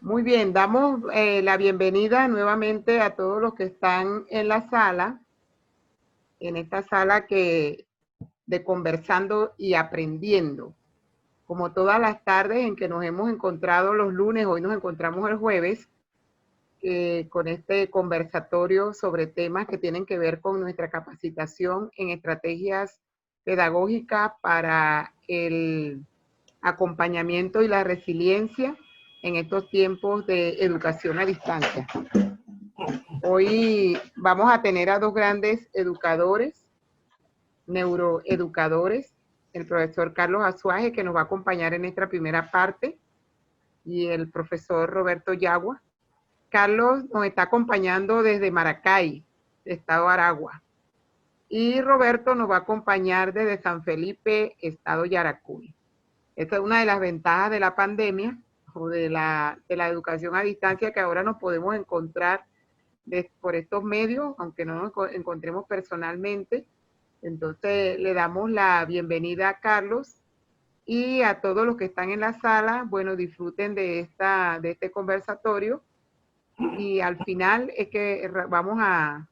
Muy bien, damos la bienvenida nuevamente a todos los que están en la sala, en esta sala de conversando y aprendiendo. Como todas las tardes en que nos hemos encontrado los lunes, hoy nos encontramos el jueves, con este conversatorio sobre temas que tienen que ver con nuestra capacitación en estrategias pedagógicas para el acompañamiento y la resiliencia en estos tiempos de educación a distancia. Hoy vamos a tener a dos grandes educadores, neuroeducadores, el profesor Carlos Azuaje, que nos va a acompañar en esta primera parte, y el profesor Roberto Yagua. Carlos nos está acompañando desde Maracay, estado Aragua, y Roberto nos va a acompañar desde San Felipe, estado Yaracuy. Esta es una de las ventajas de la pandemia o de la educación a distancia, que ahora nos podemos encontrar por estos medios, aunque no nos encontremos personalmente. Entonces le damos la bienvenida a Carlos y a todos los que están en la sala. Bueno, disfruten de este conversatorio, y al final es que vamos a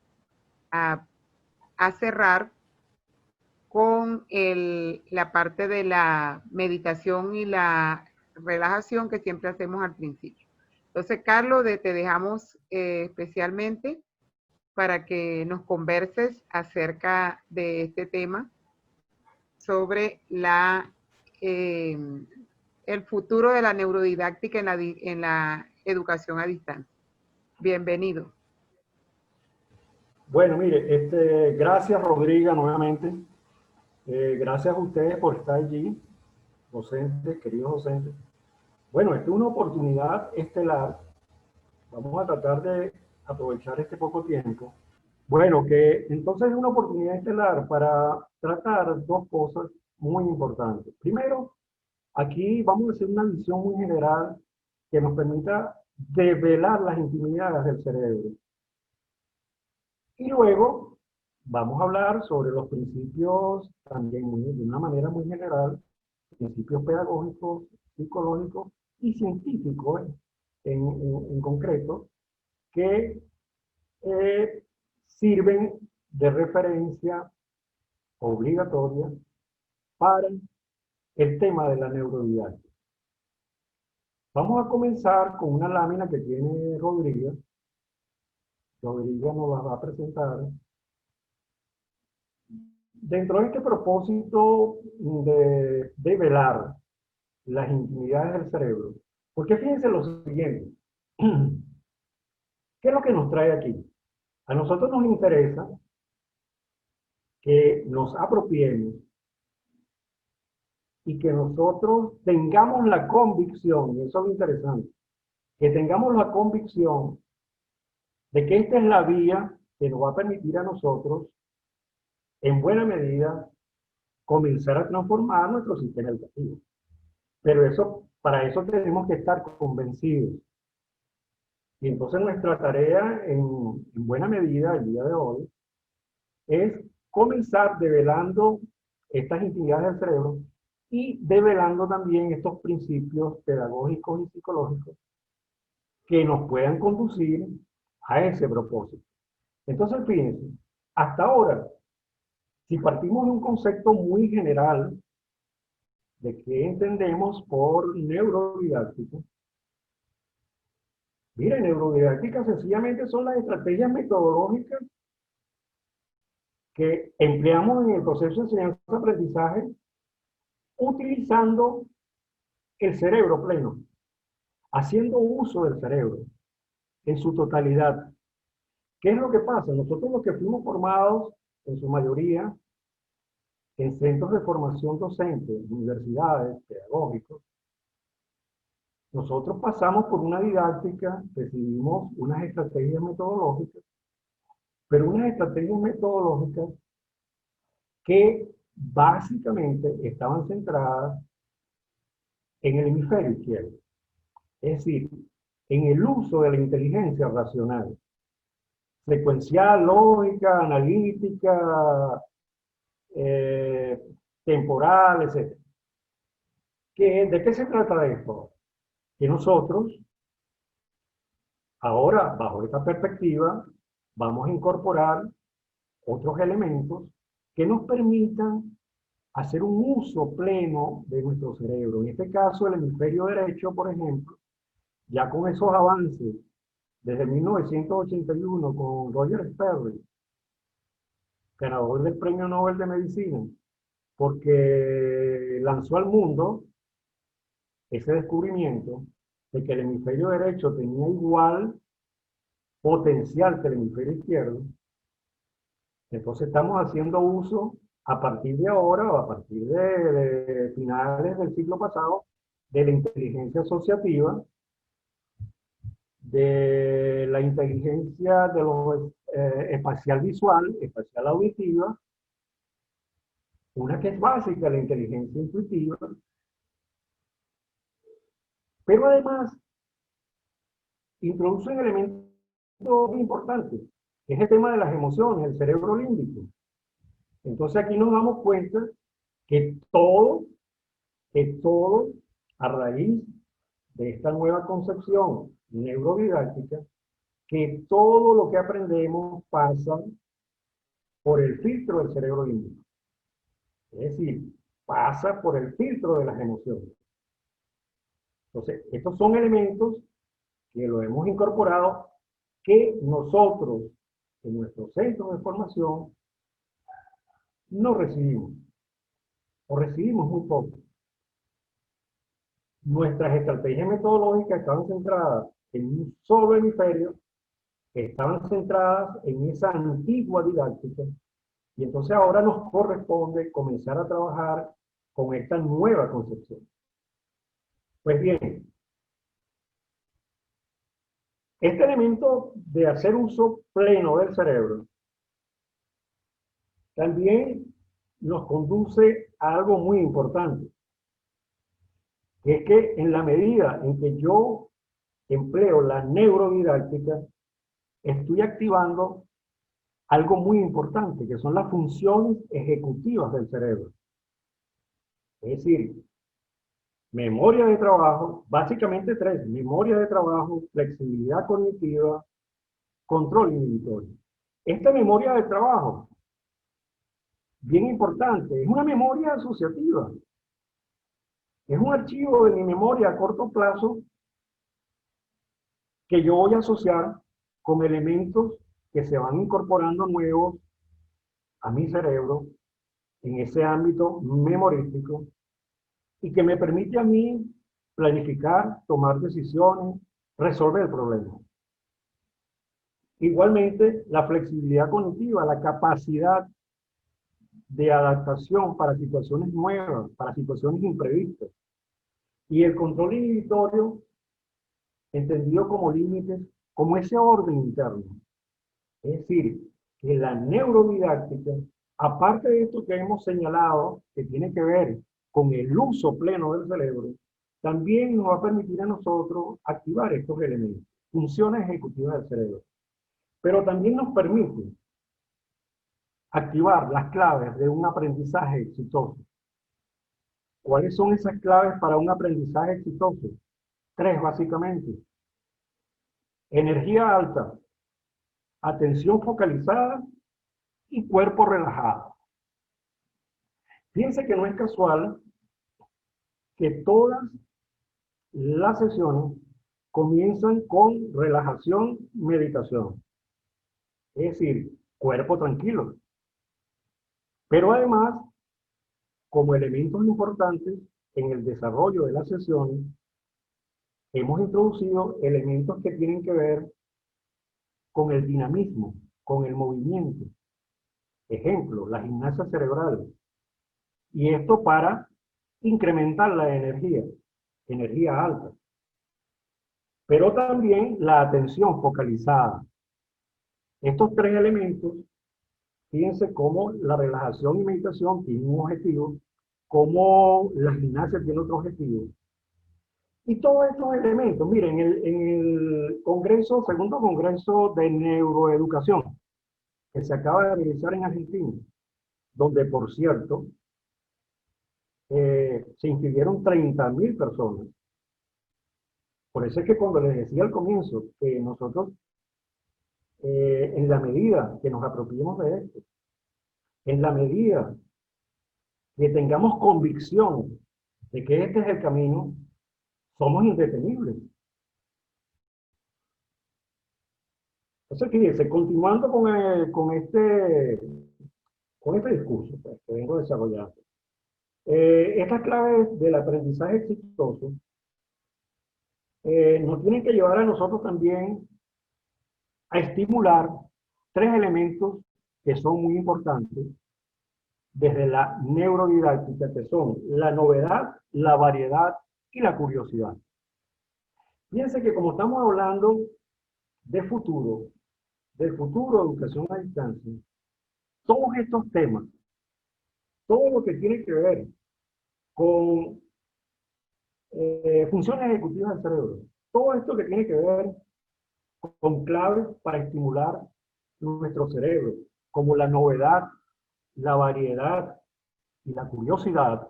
cerrar con la parte de la meditación y la relajación que siempre hacemos al principio. Entonces, Carlos, te dejamos especialmente para que nos converses acerca de este tema sobre el futuro de la neurodidáctica en la educación a distancia. Bienvenido. Bueno, mire, gracias Rodriga nuevamente. Gracias a ustedes por estar allí, docentes, queridos docentes. Bueno, esta es una oportunidad estelar. Vamos a tratar de aprovechar este poco tiempo. Bueno, que entonces es una oportunidad estelar para tratar dos cosas muy importantes. Primero, aquí vamos a hacer una visión muy general que nos permita develar las intimidades del cerebro. Y luego vamos a hablar sobre los principios también de una manera muy general, principios pedagógicos, psicológicos y científicos en concreto, que sirven de referencia obligatoria para el tema de la neurodidáctica. Vamos a comenzar con una lámina que tiene Rodríguez. Rodríguez nos la va a presentar. Dentro de este propósito de velar las intimidades del cerebro, porque fíjense lo siguiente, ¿qué es lo que nos trae aquí? A nosotros nos interesa que nos apropiemos y que nosotros tengamos la convicción, y eso es lo interesante, que tengamos la convicción de que esta es la vía que nos va a permitir a nosotros, en buena medida, comenzar a transformar nuestro sistema educativo. Pero eso, para eso tenemos que estar convencidos. Y entonces nuestra tarea, en buena medida, el día de hoy, es comenzar develando estas intimidades del cerebro y develando también estos principios pedagógicos y psicológicos que nos puedan conducir a ese propósito. Entonces, fíjense, hasta ahora, si partimos de un concepto muy general de qué entendemos por neurodidáctica, mira, neurodidáctica sencillamente son las estrategias metodológicas que empleamos en el proceso de enseñanza-aprendizaje utilizando el cerebro pleno, haciendo uso del cerebro en su totalidad. ¿Qué es lo que pasa? Nosotros los que fuimos formados, en su mayoría, en centros de formación docente, universidades, pedagógicos, nosotros pasamos por una didáctica, recibimos unas estrategias metodológicas, pero unas estrategias metodológicas que básicamente estaban centradas en el hemisferio izquierdo, es decir, en el uso de la inteligencia racional, secuencial, lógica, analítica, temporal, etc. ¿De qué se trata esto? Que nosotros Ahora, bajo esta perspectiva, vamos a incorporar otros elementos que nos permitan hacer un uso pleno de nuestro cerebro. En este caso, el hemisferio derecho, por ejemplo, ya con esos avances desde 1981 con Roger Sperry, ganador del Premio Nobel de Medicina, porque lanzó al mundo ese descubrimiento de que el hemisferio derecho tenía igual potencial que el hemisferio izquierdo. Entonces estamos haciendo uso a partir de ahora o a partir de finales del siglo pasado de la inteligencia asociativa, de la inteligencia de los espacial visual, espacial auditiva, una que es básica, la inteligencia intuitiva, pero además introduce un elemento muy importante, que es el tema de las emociones, el cerebro límbico. Entonces aquí nos damos cuenta que todo a raíz de esta nueva concepción neurodidáctica, que todo lo que aprendemos pasa por el filtro del cerebro límbico. Es decir, pasa por el filtro de las emociones. Entonces, estos son elementos que lo hemos incorporado, que nosotros, en nuestros centros de formación, no recibimos, o recibimos muy poco. Nuestras estrategias metodológicas estaban centradas en un solo hemisferio, estaban centradas en esa antigua didáctica, y entonces ahora nos corresponde comenzar a trabajar con esta nueva concepción. Pues bien, este elemento de hacer uso pleno del cerebro también nos conduce a algo muy importante, que es que en la medida en que yo empleo la neurodidáctica, estoy activando algo muy importante, que son las funciones ejecutivas del cerebro. Es decir, memoria de trabajo, básicamente tres: memoria de trabajo, flexibilidad cognitiva, control inhibitorio. Esta memoria de trabajo, bien importante, es una memoria asociativa. Es un archivo de mi memoria a corto plazo que yo voy a asociar con elementos que se van incorporando nuevos a mi cerebro en ese ámbito memorístico y que me permite a mí planificar, tomar decisiones, resolver problemas. Igualmente, la flexibilidad cognitiva, la capacidad de adaptación para situaciones nuevas, para situaciones imprevistas. Y el control inhibitorio, entendido como límites, como ese orden interno. Es decir, que la neurodidáctica, aparte de esto que hemos señalado, que tiene que ver con el uso pleno del cerebro, también nos va a permitir a nosotros activar estos elementos, funciones ejecutivas del cerebro. Pero también nos permite activar las claves de un aprendizaje exitoso. ¿Cuáles son esas claves para un aprendizaje exitoso? Tres, básicamente. Energía alta, atención focalizada y cuerpo relajado. Fíjense que no es casual que todas las sesiones comienzan con relajación, meditación. Es decir, cuerpo tranquilo. Pero además, como elementos importantes en el desarrollo de las sesiones, hemos introducido elementos que tienen que ver con el dinamismo, con el movimiento. Ejemplo, la gimnasia cerebral. Y esto para incrementar la energía alta. Pero también la atención focalizada. Estos tres elementos, fíjense cómo la relajación y meditación tienen un objetivo, cómo la gimnasia tiene otro objetivo. Y todos estos elementos, miren, en el congreso, segundo congreso de neuroeducación, que se acaba de realizar en Argentina, donde, por cierto, se inscribieron 30.000 personas. Por eso es que cuando les decía al comienzo que nosotros, en la medida que nos apropiemos de esto, en la medida que tengamos convicción de que este es el camino, somos indetenibles. Entonces, fíjense, continuando con este discurso pues, que vengo desarrollando, estas claves del aprendizaje exitoso nos tienen que llevar a nosotros también a estimular tres elementos que son muy importantes desde la neurodidáctica, que son la novedad, la variedad y la curiosidad. Fíjense que como estamos hablando de futuro, del futuro de educación a distancia, todos estos temas, todo lo que tiene que ver con funciones ejecutivas del cerebro, todo esto que tiene que ver con claves para estimular nuestro cerebro, como la novedad, la variedad y la curiosidad,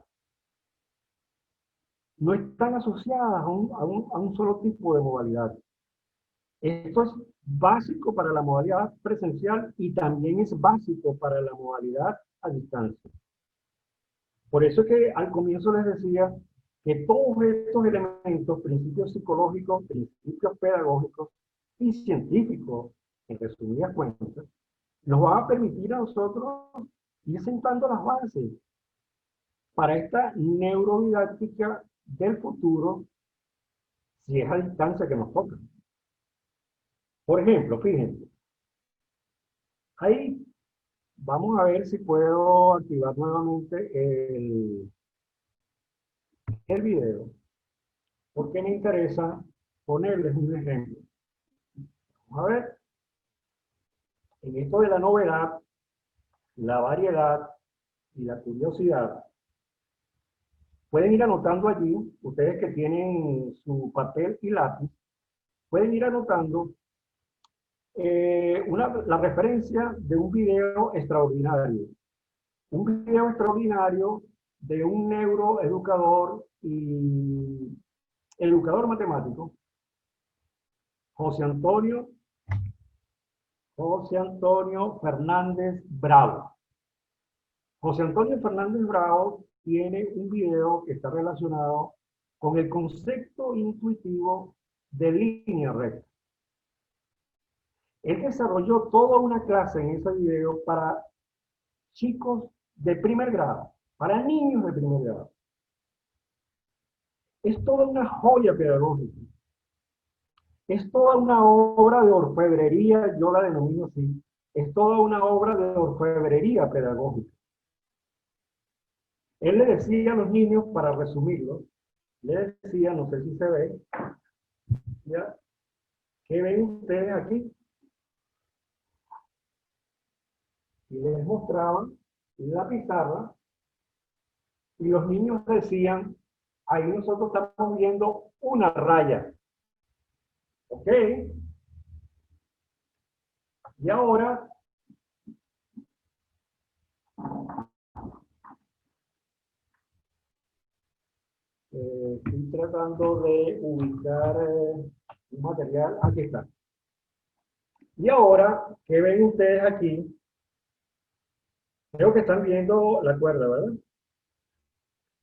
no están asociadas a un solo tipo de modalidad. Esto es básico para la modalidad presencial y también es básico para la modalidad a distancia. Por eso es que al comienzo les decía que todos estos elementos, principios psicológicos, principios pedagógicos y científicos, en resumidas cuentas, nos van a permitir a nosotros ir sentando las bases para esta neurodidáctica del futuro, si es a distancia que nos toca. Por ejemplo, fíjense, ahí vamos a ver si puedo activar nuevamente el video, porque me interesa ponerles un ejemplo. Vamos a ver, en esto de la novedad, la variedad y la curiosidad, pueden ir anotando allí, ustedes que tienen su papel y lápiz, pueden ir anotando la referencia de un video extraordinario. Un video extraordinario de un neuroeducador y educador matemático, José Antonio Fernández Bravo. José Antonio Fernández Bravo tiene un video que está relacionado con el concepto intuitivo de línea recta. Él desarrolló toda una clase en ese video para chicos de primer grado, para niños de primer grado. Es toda una joya pedagógica. Es toda una obra de orfebrería, yo la denomino así. Es toda una obra de orfebrería pedagógica. Él le decía a los niños, para resumirlo, le decía, no sé si se ve, ¿ya? ¿Qué ven ustedes aquí? Y les mostraban la pizarra y los niños decían, ahí nosotros estamos viendo una raya. ¿Ok? Y ahora estoy tratando de ubicar un material. Aquí está. Y ahora, ¿qué ven ustedes aquí? Creo que están viendo la cuerda, ¿verdad?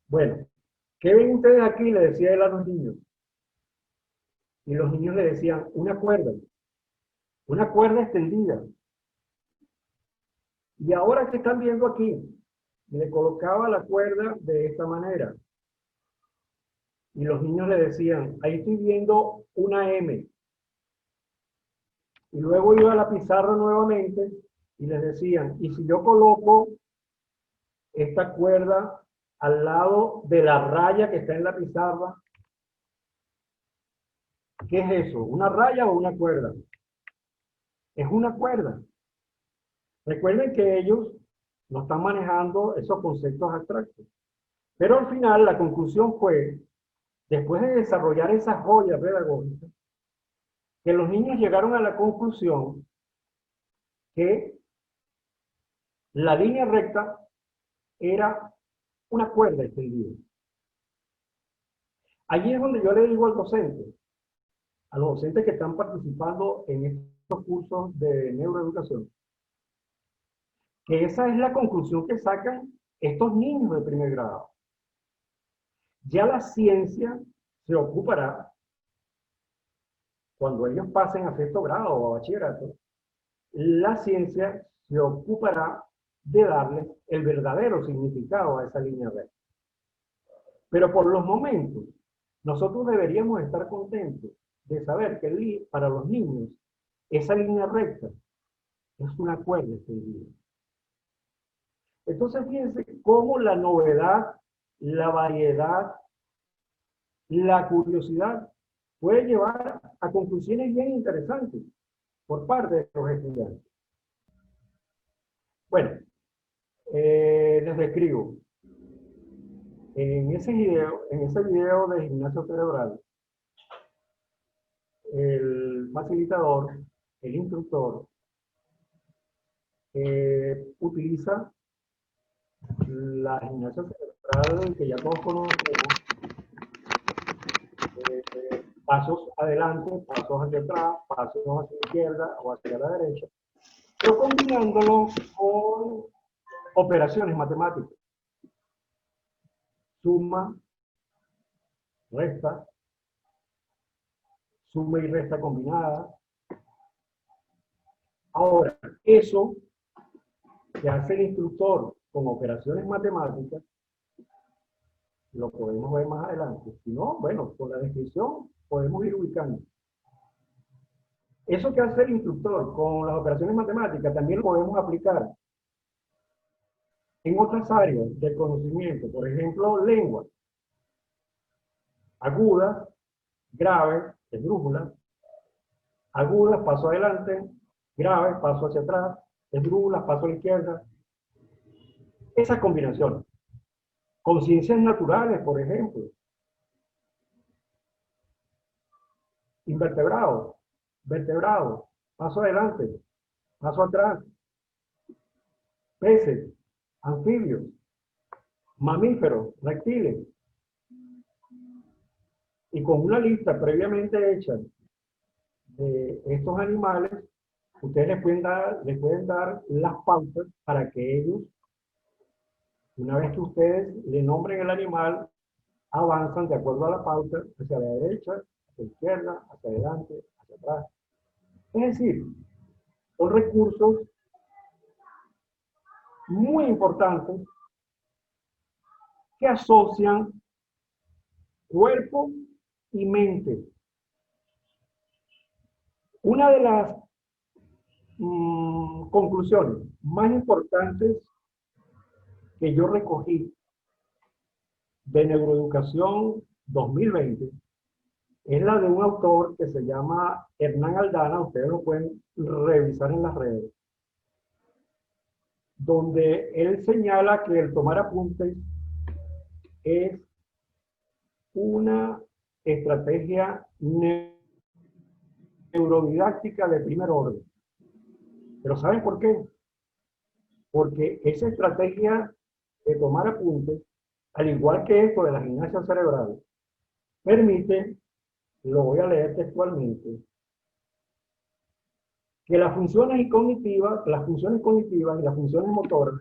Bueno, ¿qué ven ustedes aquí? Le decía él a los niños. Y los niños le decían, una cuerda extendida. Y ahora, ¿qué están viendo aquí? Le colocaba la cuerda de esta manera. Y los niños le decían, ahí estoy viendo una M. Y luego iba a la pizarra nuevamente y les decían, y si yo coloco esta cuerda al lado de la raya que está en la pizarra, ¿qué es eso? ¿Una raya o una cuerda? Es una cuerda. Recuerden que ellos no están manejando esos conceptos abstractos. Pero al final la conclusión fue, después de desarrollar esa joya pedagógica, que los niños llegaron a la conclusión que la línea recta era una cuerda extendida. Allí es donde yo le digo al docente, a los docentes que están participando en estos cursos de neuroeducación, que esa es la conclusión que sacan estos niños de primer grado. Ya la ciencia se ocupará, cuando ellos pasen a sexto grado o a bachillerato, la ciencia se ocupará de darle el verdadero significado a esa línea recta. Pero por los momentos, nosotros deberíamos estar contentos de saber que para los niños esa línea recta es una cuerda extendida. Entonces fíjense cómo la novedad, la variedad, la curiosidad puede llevar a conclusiones bien interesantes por parte de los estudiantes. Bueno, les describo. En ese video de gimnasio cerebral, el facilitador, el instructor, utiliza la gimnasia cerebral que ya todos conocemos, pasos adelante, pasos hacia atrás, pasos hacia la izquierda o hacia la derecha, pero combinándolo con operaciones matemáticas. Suma, resta, suma y resta combinada. Ahora, eso que hace el instructor con operaciones matemáticas, lo podemos ver más adelante. Si no, bueno, con la descripción podemos ir ubicando. Eso que hace el instructor con las operaciones matemáticas también lo podemos aplicar en otras áreas del conocimiento. Por ejemplo, lengua. Agudas, graves, esdrújulas. Agudas, paso adelante. Graves, paso hacia atrás. Esdrújulas, paso a la izquierda. Esas combinaciones. Con ciencias naturales, por ejemplo. Invertebrados, vertebrados, paso adelante, paso atrás. Peces, anfibios, mamíferos, reptiles. Y con una lista previamente hecha de estos animales, ustedes les pueden dar las pautas para que ellos, una vez que ustedes le nombren el animal, avanzan de acuerdo a la pauta hacia la derecha, hacia la izquierda, hacia adelante, hacia atrás. Es decir, son recursos muy importantes que asocian cuerpo y mente. Una de las conclusiones más importantes que yo recogí de Neuroeducación 2020 es la de un autor que se llama Hernán Aldana, ustedes lo pueden revisar en las redes, donde él señala que el tomar apuntes es una estrategia neurodidáctica de primer orden. ¿Pero saben por qué? Porque esa estrategia de tomar apuntes, al igual que esto de la gimnasia cerebral, permite, lo voy a leer textualmente, que las funciones cognitivas y las funciones motoras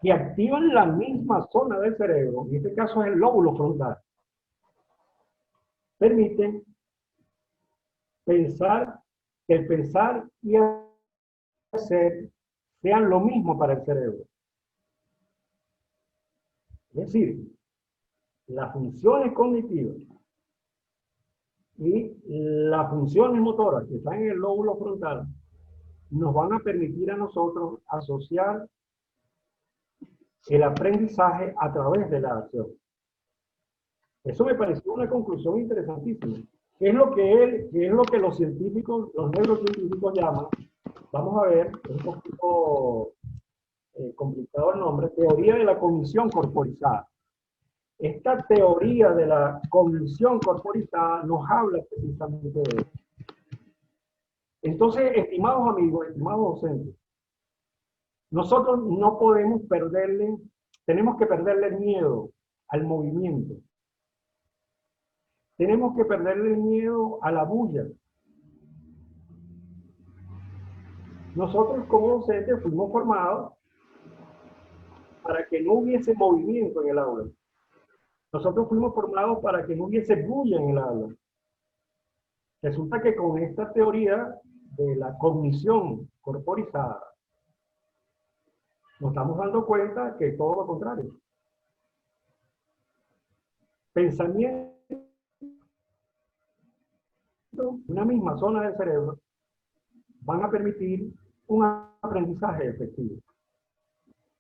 que activan la misma zona del cerebro, en este caso es el lóbulo frontal, permiten pensar, que el pensar y hacer sean lo mismo para el cerebro. Es decir, las funciones cognitivas y las funciones motoras que están en el lóbulo frontal nos van a permitir a nosotros asociar el aprendizaje a través de la acción. Eso me pareció una conclusión interesantísima. ¿Qué es lo que los científicos, los neurocientíficos llaman? Vamos a ver, es un poquito complicado el nombre, teoría de la cognición corporizada. Esta teoría de la cognición corporizada nos habla precisamente de eso. Entonces, estimados amigos, estimados docentes, nosotros no podemos tenemos que perderle el miedo al movimiento. Tenemos que perderle el miedo a la bulla. Nosotros como docentes fuimos formados para que no hubiese movimiento en el aula. Nosotros fuimos formados para que no hubiese bulla en el aula. Resulta que con esta teoría de la cognición corporizada, nos estamos dando cuenta que todo lo contrario. Pensamiento, una misma zona del cerebro, van a permitir un aprendizaje efectivo.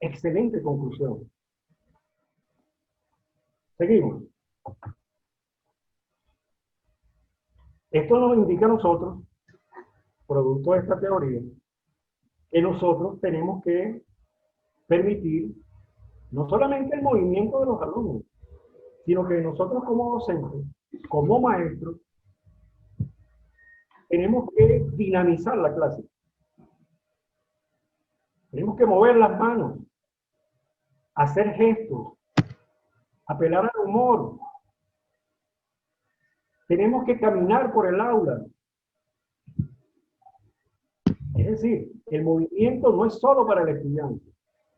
Excelente conclusión. Seguimos. Esto nos indica a nosotros, producto de esta teoría, que nosotros tenemos que permitir no solamente el movimiento de los alumnos, sino que nosotros como docentes, como maestros, tenemos que dinamizar la clase. Tenemos que mover las manos, hacer gestos, apelar al humor. Tenemos que caminar por el aula. Es decir, el movimiento no es solo para el estudiante,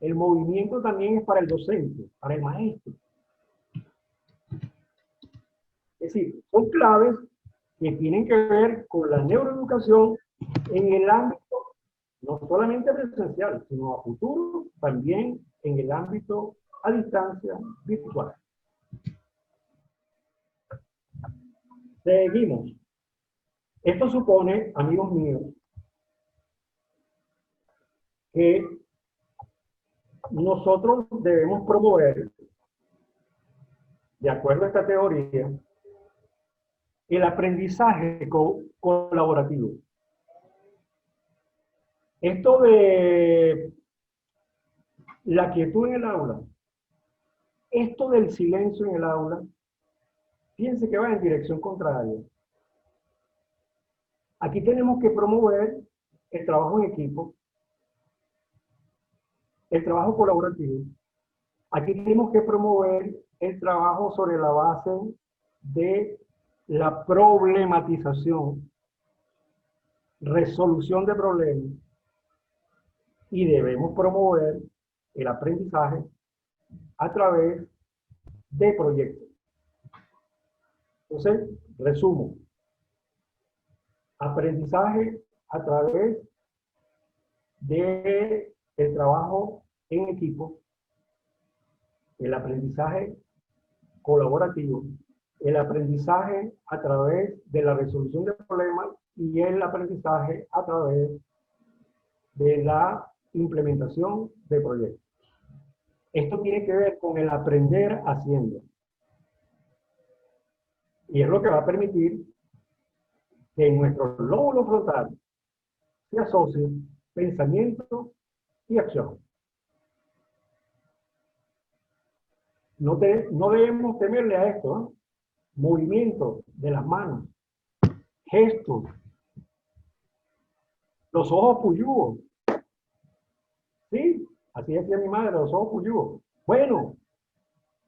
el movimiento también es para el docente, para el maestro. Es decir, son claves que tienen que ver con la neuroeducación en el ámbito no solamente presencial, sino a futuro también en el ámbito a distancia virtual. Seguimos. Esto supone, amigos míos, que nosotros debemos promover, de acuerdo a esta teoría, el aprendizaje colaborativo. Esto de la quietud en el aula, esto del silencio en el aula, fíjense que va en dirección contraria. Aquí tenemos que promover el trabajo en equipo, el trabajo colaborativo. Aquí tenemos que promover el trabajo sobre la base de la problematización, resolución de problemas, y debemos promover el aprendizaje a través de proyectos. Entonces, resumo. Aprendizaje a través del trabajo en equipo, el aprendizaje colaborativo, el aprendizaje a través de la resolución de problemas y el aprendizaje a través de la implementación de proyectos. Esto tiene que ver con el aprender haciendo. Y es lo que va a permitir que en nuestro lóbulo frontal se asocien pensamiento y acción. No debemos temerle a esto, ¿eh? Movimiento de las manos, gestos, los ojos puyúos. ¿Sí? Así decía mi madre, los ojos puyúos. Bueno,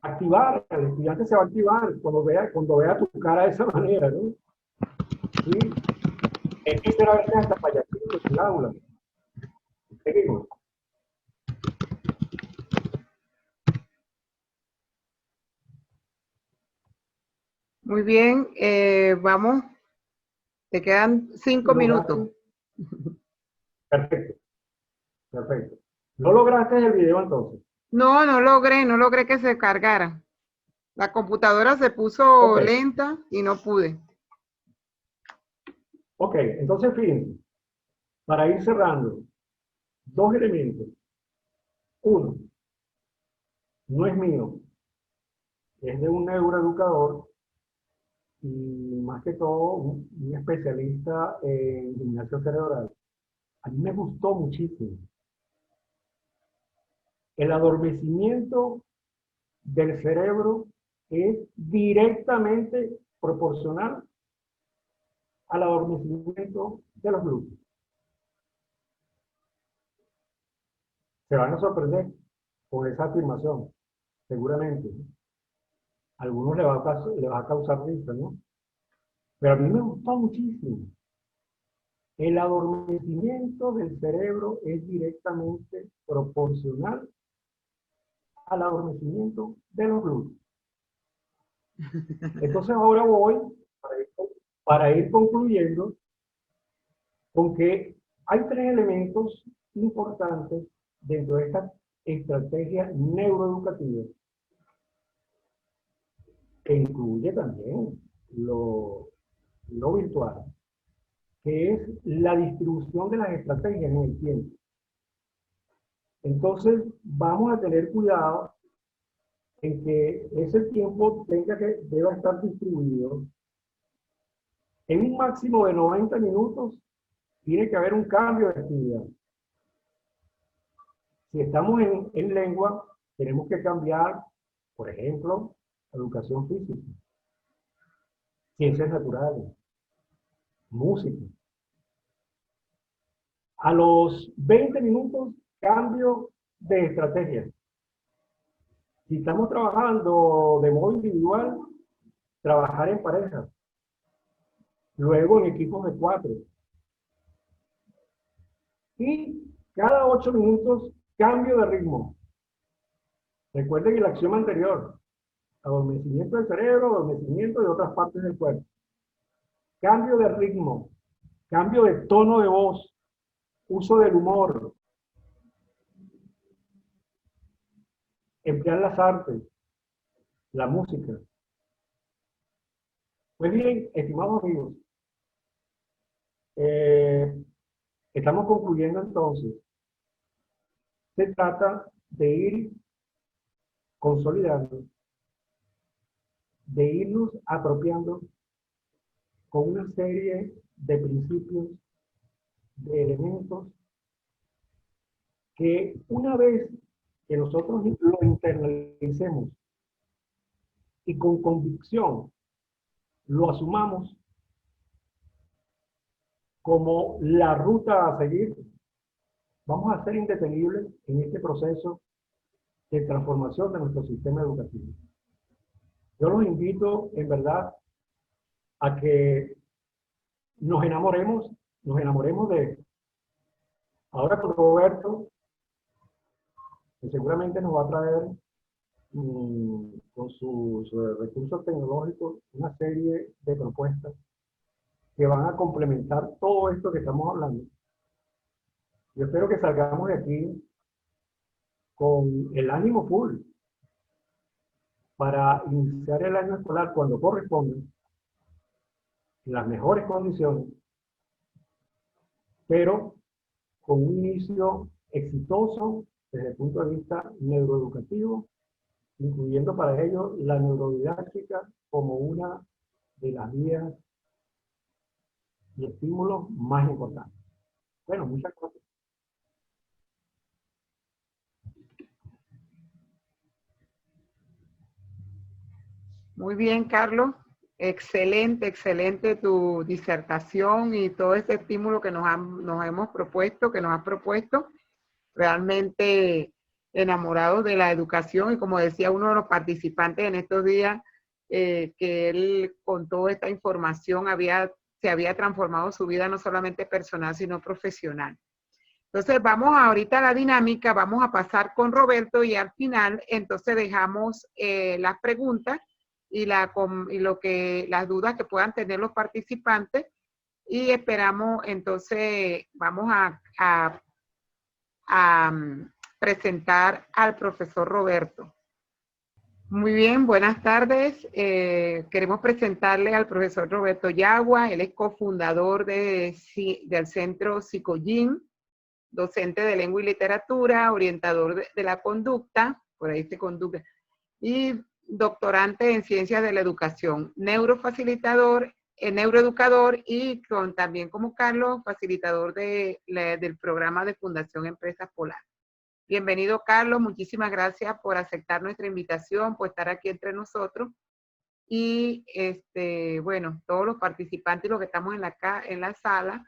activar, el estudiante se va a activar cuando vea tu cara de esa manera, ¿no? ¿Sí? Es que será a veces hasta payasito en el aula. Seguimos. Muy bien, vamos, te quedan 5 minutos. Perfecto, perfecto. ¿No lograste el video entonces? No, no logré que se cargara. La computadora se puso lenta y no pude. Ok, entonces fíjense, para ir cerrando, dos elementos. Uno, no es mío, es de un neuroeducador y más que todo un especialista en gimnasia cerebral. A mí me gustó muchísimo. El adormecimiento del cerebro es directamente proporcional al adormecimiento de los glúteos. Se van a sorprender con esa afirmación, seguramente. A algunos le va a causar risa, ¿no? Pero a mí me gustó muchísimo. El adormecimiento del cerebro es directamente proporcional al adormecimiento de los glúteos. Entonces ahora voy, para ir concluyendo, con que hay tres elementos importantes dentro de esta estrategia neuroeducativa, que incluye también lo virtual, que es la distribución de las estrategias en el tiempo. Entonces, vamos a tener cuidado en que ese tiempo deba estar distribuido en un máximo de 90 minutos. Tiene que haber un cambio de actividad. Si estamos en lengua, tenemos que cambiar, por ejemplo, educación física, ciencias naturales, música. A los 20 minutos, cambio de estrategia. Si estamos trabajando de modo individual, trabajar en pareja. Luego en equipos de 4. Y cada 8 minutos, cambio de ritmo. Recuerden que la acción anterior, adormecimiento del cerebro, adormecimiento de otras partes del cuerpo. Cambio de ritmo, cambio de tono de voz, uso del humor, emplear las artes, la música. Pues bien, estimados amigos, estamos concluyendo entonces. Se trata de ir consolidando, de irnos apropiando con una serie de principios, de elementos, que una vez que nosotros lo internalicemos y con convicción lo asumamos como la ruta a seguir, vamos a ser indetenibles en este proceso de transformación de nuestro sistema educativo. Yo los invito, en verdad, a que nos enamoremos de, ahora con Roberto, que seguramente nos va a traer con sus recursos tecnológicos una serie de propuestas que van a complementar todo esto que estamos hablando. Yo espero que salgamos de aquí con el ánimo full para iniciar el año escolar cuando corresponde, en las mejores condiciones, pero con un inicio exitoso desde el punto de vista neuroeducativo, incluyendo para ello la neurodidáctica como una de las vías y estímulos más importantes. Bueno, muchas gracias. Muy bien, Carlos. Excelente, excelente tu disertación y todo ese estímulo que nos hemos propuesto, que nos has propuesto. Realmente enamorados de la educación y como decía uno de los participantes en estos días, que él con toda esta información se había transformado su vida no solamente personal, sino profesional. Entonces vamos ahorita a la dinámica, vamos a pasar con Roberto y al final entonces dejamos las preguntas y las dudas que puedan tener los participantes y esperamos entonces, vamos a presentar al profesor Roberto. Muy bien, buenas tardes. Queremos presentarle al profesor Roberto Yagua. Él es cofundador del Centro Psicoyin, docente de lengua y literatura, orientador de la conducta, por ahí se conducta, y doctorante en ciencias de la educación, neuroeducador y también como Carlos, facilitador del programa de Fundación Empresas Polar. Bienvenido, Carlos. Muchísimas gracias por aceptar nuestra invitación, por estar aquí entre nosotros. Y, bueno, todos los participantes y los que estamos en la sala,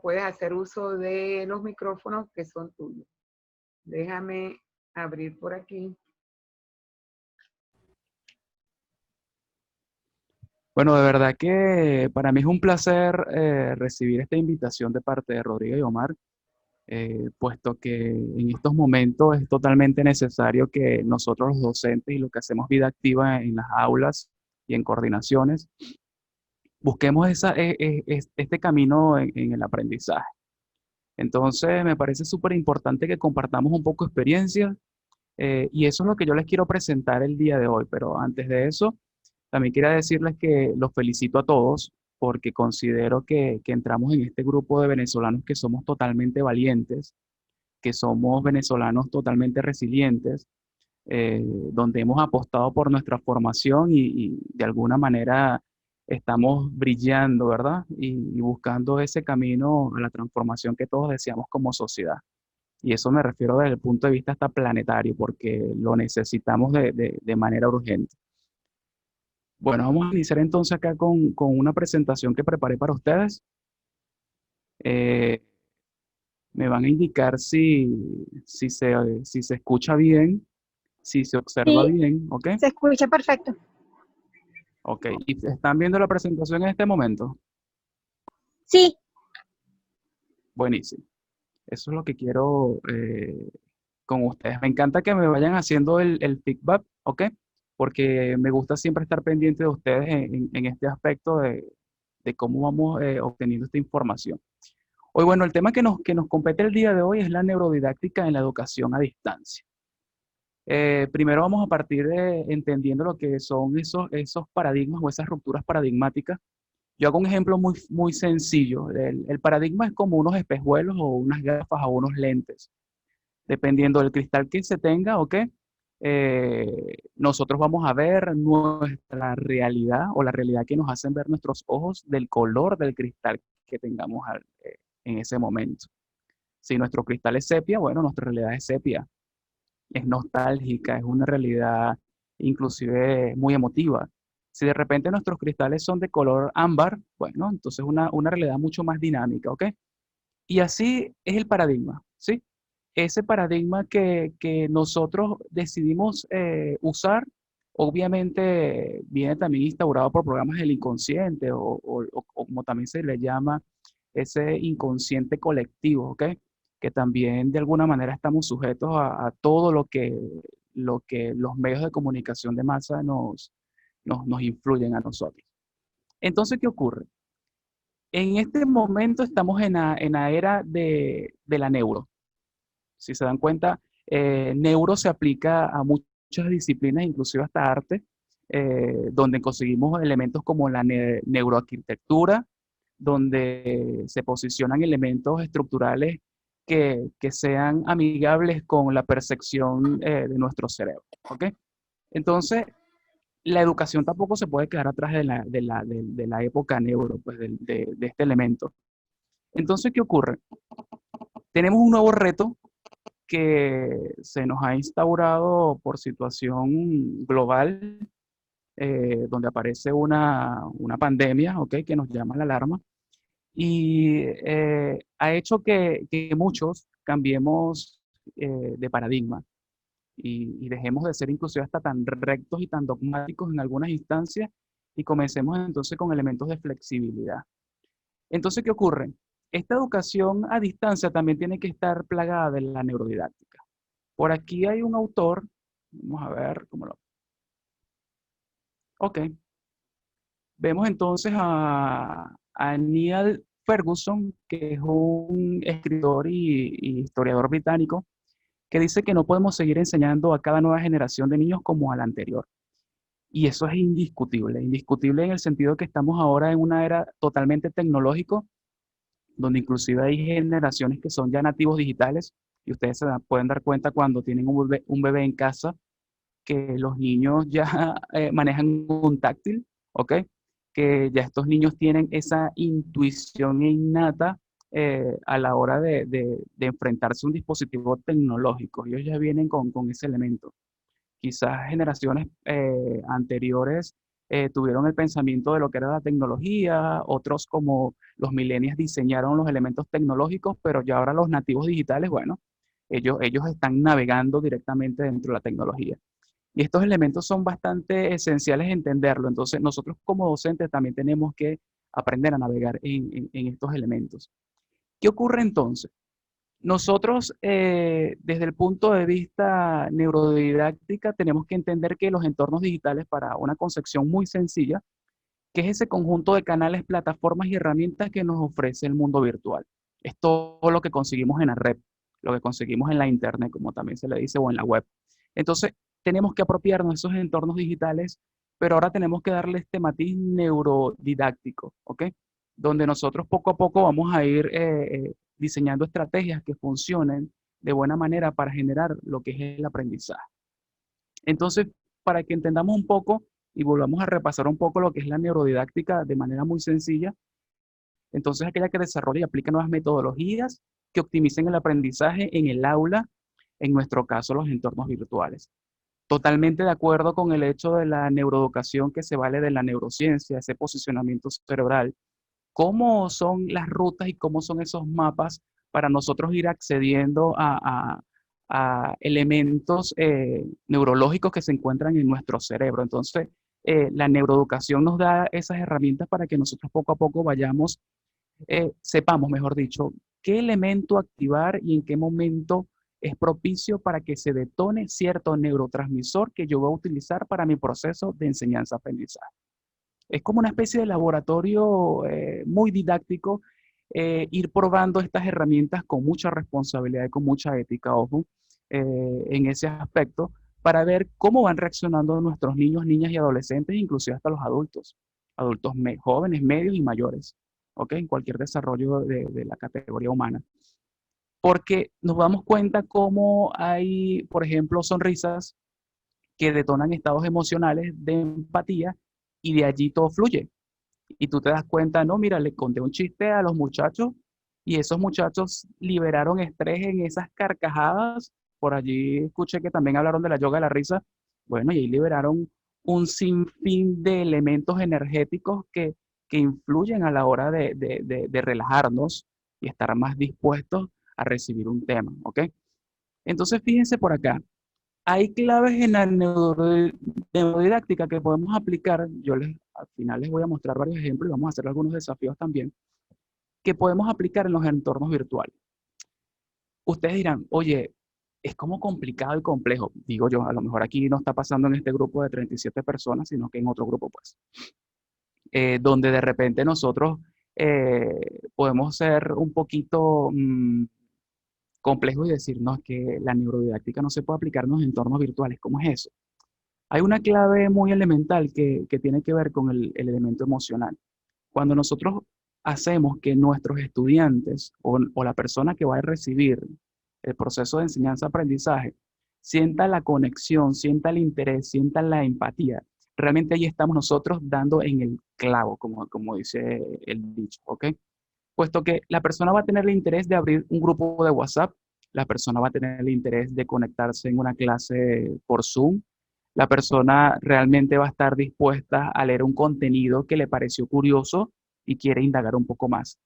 puedes hacer uso de los micrófonos que son tuyos. Déjame abrir por aquí. Bueno, de verdad que para mí es un placer recibir esta invitación de parte de Rodrigo y Omar, puesto que en estos momentos es totalmente necesario que nosotros los docentes y los que hacemos vida activa en las aulas y en coordinaciones, busquemos este camino en el aprendizaje. Entonces, me parece súper importante que compartamos un poco experiencias, y eso es lo que yo les quiero presentar el día de hoy. Pero antes de eso, también quería decirles que los felicito a todos porque considero que entramos en este grupo de venezolanos que somos totalmente valientes, que somos venezolanos totalmente resilientes, donde hemos apostado por nuestra formación y de alguna manera estamos brillando, ¿verdad? Y buscando ese camino a la transformación que todos deseamos como sociedad. Y eso me refiero desde el punto de vista hasta planetario, porque lo necesitamos de manera urgente. Bueno, vamos a iniciar entonces acá con una presentación que preparé para ustedes. Eh, Me van a indicar si se escucha bien, si se observa Sí, bien, ¿ok? se escucha perfecto. Ok, ¿y están viendo la presentación en este momento? Sí, Buenísimo. Eso es lo que quiero con ustedes. Me encanta que me vayan haciendo el feedback, ¿ok? Porque me gusta siempre estar pendiente de ustedes en este aspecto de cómo vamos obteniendo esta información. Hoy, bueno, el tema que nos compete el día de hoy es la neurodidáctica en la educación a distancia. Primero vamos a partir de entendiendo lo que son esos paradigmas o esas rupturas paradigmáticas. Yo hago un ejemplo muy sencillo. El paradigma es como unos espejuelos o unas gafas o unos lentes. Dependiendo del cristal que se tenga, ¿ok? Nosotros vamos a ver nuestra realidad o la realidad que nos hacen ver nuestros ojos del color del cristal que tengamos en ese momento. Si nuestro cristal es sepia, bueno, nuestra realidad es sepia, es nostálgica, es una realidad inclusive muy emotiva. Si de repente nuestros cristales son de color ámbar, bueno, entonces una realidad mucho más dinámica, ¿ok? Y así es el paradigma, ¿sí? Ese paradigma que nosotros decidimos usar, obviamente viene también instaurado por programas del inconsciente o como también se le llama ese inconsciente colectivo, ¿ok? Que también de alguna manera estamos sujetos a todo lo que los medios de comunicación de masa nos influyen a nosotros. Entonces, ¿qué ocurre? En este momento estamos en la era de la neuro. Si se dan cuenta, neuro se aplica a muchas disciplinas, inclusive hasta arte, donde conseguimos elementos como la neuroarquitectura, donde se posicionan elementos estructurales que sean amigables con la percepción de nuestro cerebro. ¿Ok? Entonces, la educación tampoco se puede quedar atrás de la época neuro, pues de este elemento. Entonces, ¿qué ocurre? Tenemos un nuevo reto que se nos ha instaurado por situación global, donde aparece una pandemia, ¿ok? Que nos llama la alarma y ha hecho que muchos cambiemos de paradigma y dejemos de ser inclusive hasta tan rectos y tan dogmáticos en algunas instancias y comencemos entonces con elementos de flexibilidad. Entonces, ¿qué ocurre? Esta educación a distancia también tiene que estar plagada de la neurodidáctica. Por aquí hay un autor, vamos a ver cómo lo... Ok, vemos entonces a Neil Ferguson, que es un escritor y historiador británico, que dice que no podemos seguir enseñando a cada nueva generación de niños como a la anterior. Y eso es indiscutible, indiscutible en el sentido que estamos ahora en una era totalmente tecnológico, donde inclusive hay generaciones que son ya nativos digitales, y ustedes pueden dar cuenta cuando tienen un bebé en casa, que los niños ya manejan un táctil, ¿ok? Que ya estos niños tienen esa intuición innata a la hora de enfrentarse a un dispositivo tecnológico. Ellos ya vienen con ese elemento. Quizás generaciones anteriores tuvieron el pensamiento de lo que era la tecnología, otros como los millennials diseñaron los elementos tecnológicos, pero ya ahora los nativos digitales, bueno, ellos están navegando directamente dentro de la tecnología. Y estos elementos son bastante esenciales entenderlo. Entonces, nosotros como docentes también tenemos que aprender a navegar en estos elementos. ¿Qué ocurre entonces? Nosotros, desde el punto de vista neurodidáctica, tenemos que entender que los entornos digitales, para una concepción muy sencilla, que es ese conjunto de canales, plataformas y herramientas que nos ofrece el mundo virtual. Es todo lo que conseguimos en la red, lo que conseguimos en la internet, como también se le dice, o en la web. Entonces, tenemos que apropiarnos de esos entornos digitales, pero ahora tenemos que darle este matiz neurodidáctico, ¿ok? Donde nosotros poco a poco vamos a ir diseñando estrategias que funcionen de buena manera para generar lo que es el aprendizaje. Entonces, para que entendamos un poco y volvamos a repasar un poco lo que es la neurodidáctica de manera muy sencilla, entonces aquella que desarrolla y aplica nuevas metodologías que optimicen el aprendizaje en el aula, en nuestro caso los entornos virtuales. Totalmente de acuerdo con el hecho de la neuroeducación que se vale de la neurociencia, ese posicionamiento cerebral. ¿Cómo son las rutas y cómo son esos mapas para nosotros ir accediendo a elementos neurológicos que se encuentran en nuestro cerebro? Entonces, la neuroeducación nos da esas herramientas para que nosotros poco a poco vayamos, sepamos, mejor dicho, qué elemento activar y en qué momento es propicio para que se detone cierto neurotransmisor que yo voy a utilizar para mi proceso de enseñanza-aprendizaje. Es como una especie de laboratorio muy didáctico, ir probando estas herramientas con mucha responsabilidad y con mucha ética, ojo, en ese aspecto, para ver cómo van reaccionando nuestros niños, niñas y adolescentes, inclusive hasta los adultos, jóvenes, medios y mayores, ¿ok? En cualquier desarrollo de la categoría humana. Porque nos damos cuenta cómo hay, por ejemplo, sonrisas que detonan estados emocionales de empatía y de allí todo fluye. Y tú te das cuenta, no, mira, le conté un chiste a los muchachos y esos muchachos liberaron estrés en esas carcajadas. Por allí escuché que también hablaron de la yoga de la risa. Bueno, y ahí liberaron un sinfín de elementos energéticos que influyen a la hora de relajarnos y estar más dispuestos a recibir un tema, ¿ok? Entonces, fíjense por acá. Hay claves en la neurodidáctica que podemos aplicar. Al final les voy a mostrar varios ejemplos y vamos a hacer algunos desafíos también que podemos aplicar en los entornos virtuales. Ustedes dirán, oye, es como complicado y complejo. Digo yo, a lo mejor aquí no está pasando en este grupo de 37 personas, sino que en otro grupo, pues. Donde de repente nosotros podemos ser un poquito complejos y decir, no, es que la neurodidáctica no se puede aplicar en los entornos virtuales. ¿Cómo es eso? Hay una clave muy elemental que tiene que ver con el elemento emocional. Cuando nosotros hacemos que nuestros estudiantes o la persona que va a recibir el proceso de enseñanza-aprendizaje sienta la conexión, sienta el interés, sienta la empatía, realmente ahí estamos nosotros dando en el clavo, como dice el dicho, ¿ok? Puesto que la persona va a tener el interés de abrir un grupo de WhatsApp, la persona va a tener el interés de conectarse en una clase por Zoom, la persona realmente va a estar dispuesta a leer un contenido que le pareció curioso y quiere indagar un poco más.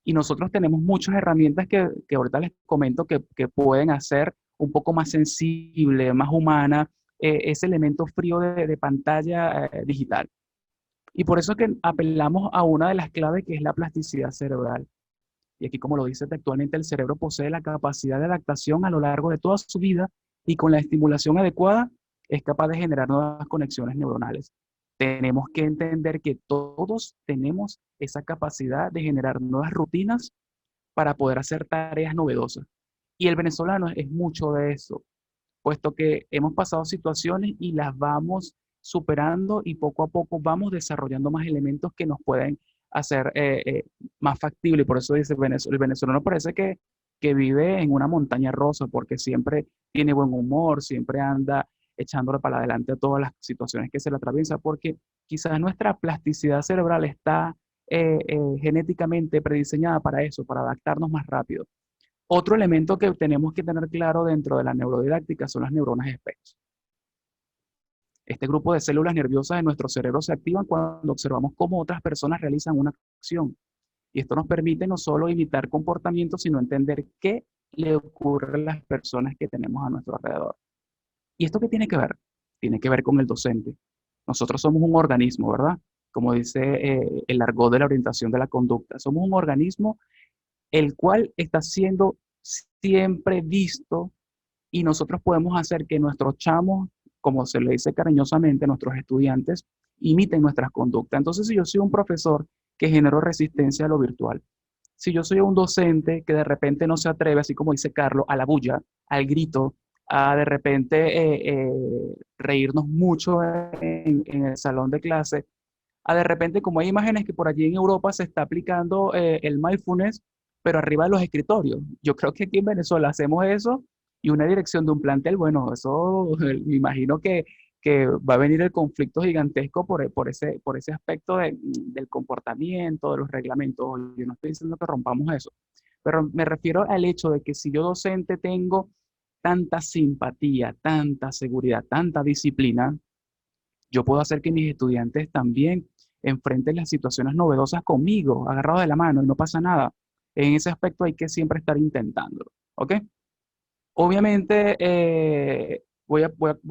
Y nosotros tenemos muchas herramientas que ahorita les comento que pueden hacer un poco más sensible, más humana, ese elemento frío de pantalla digital. Y por eso que apelamos a una de las claves que es la plasticidad cerebral. Y aquí, como lo dice textualmente, el cerebro posee la capacidad de adaptación a lo largo de toda su vida y con la estimulación adecuada es capaz de generar nuevas conexiones neuronales. Tenemos que entender que todos tenemos esa capacidad de generar nuevas rutinas para poder hacer tareas novedosas. Y el venezolano es mucho de eso, puesto que hemos pasado situaciones y las vamos superando y poco a poco vamos desarrollando más elementos que nos pueden hacer más factible. Y por eso dice el venezolano parece que vive en una montaña rosa, porque siempre tiene buen humor, siempre anda echándole para adelante a todas las situaciones que se le atraviesan, porque quizás nuestra plasticidad cerebral está genéticamente prediseñada para eso, para adaptarnos más rápido. Otro elemento que tenemos que tener claro dentro de la neurodidáctica son las neuronas espejo. Este grupo de células nerviosas de nuestro cerebro se activan cuando observamos cómo otras personas realizan una acción. Y esto nos permite no solo imitar comportamientos, sino entender qué le ocurre a las personas que tenemos a nuestro alrededor. ¿Y esto qué tiene que ver? tiene que ver con el docente. Nosotros somos un organismo, ¿verdad? Como dice el argot de la orientación de la conducta. Somos un organismo el cual está siendo siempre visto y nosotros podemos hacer que nuestros chamos, como se le dice cariñosamente, nuestros estudiantes, imiten nuestras conductas. Entonces, si yo soy un profesor que generó resistencia a lo virtual, si yo soy un docente que de repente no se atreve, así como dice Carlos, a la bulla, al grito, a de repente reírnos mucho en el salón de clase, a de repente, como hay imágenes que por allí en Europa se está aplicando el mindfulness, pero arriba de los escritorios. Yo creo que aquí en Venezuela hacemos eso y una dirección de un plantel, bueno, eso me imagino que va a venir el conflicto gigantesco por ese aspecto del comportamiento, de los reglamentos. Yo no estoy diciendo que rompamos eso, pero me refiero al hecho de que si yo docente tengo tanta simpatía, tanta seguridad, tanta disciplina, yo puedo hacer que mis estudiantes también enfrenten las situaciones novedosas conmigo, agarrados de la mano y no pasa nada. En ese aspecto hay que siempre estar intentándolo, ¿ok? Obviamente, voy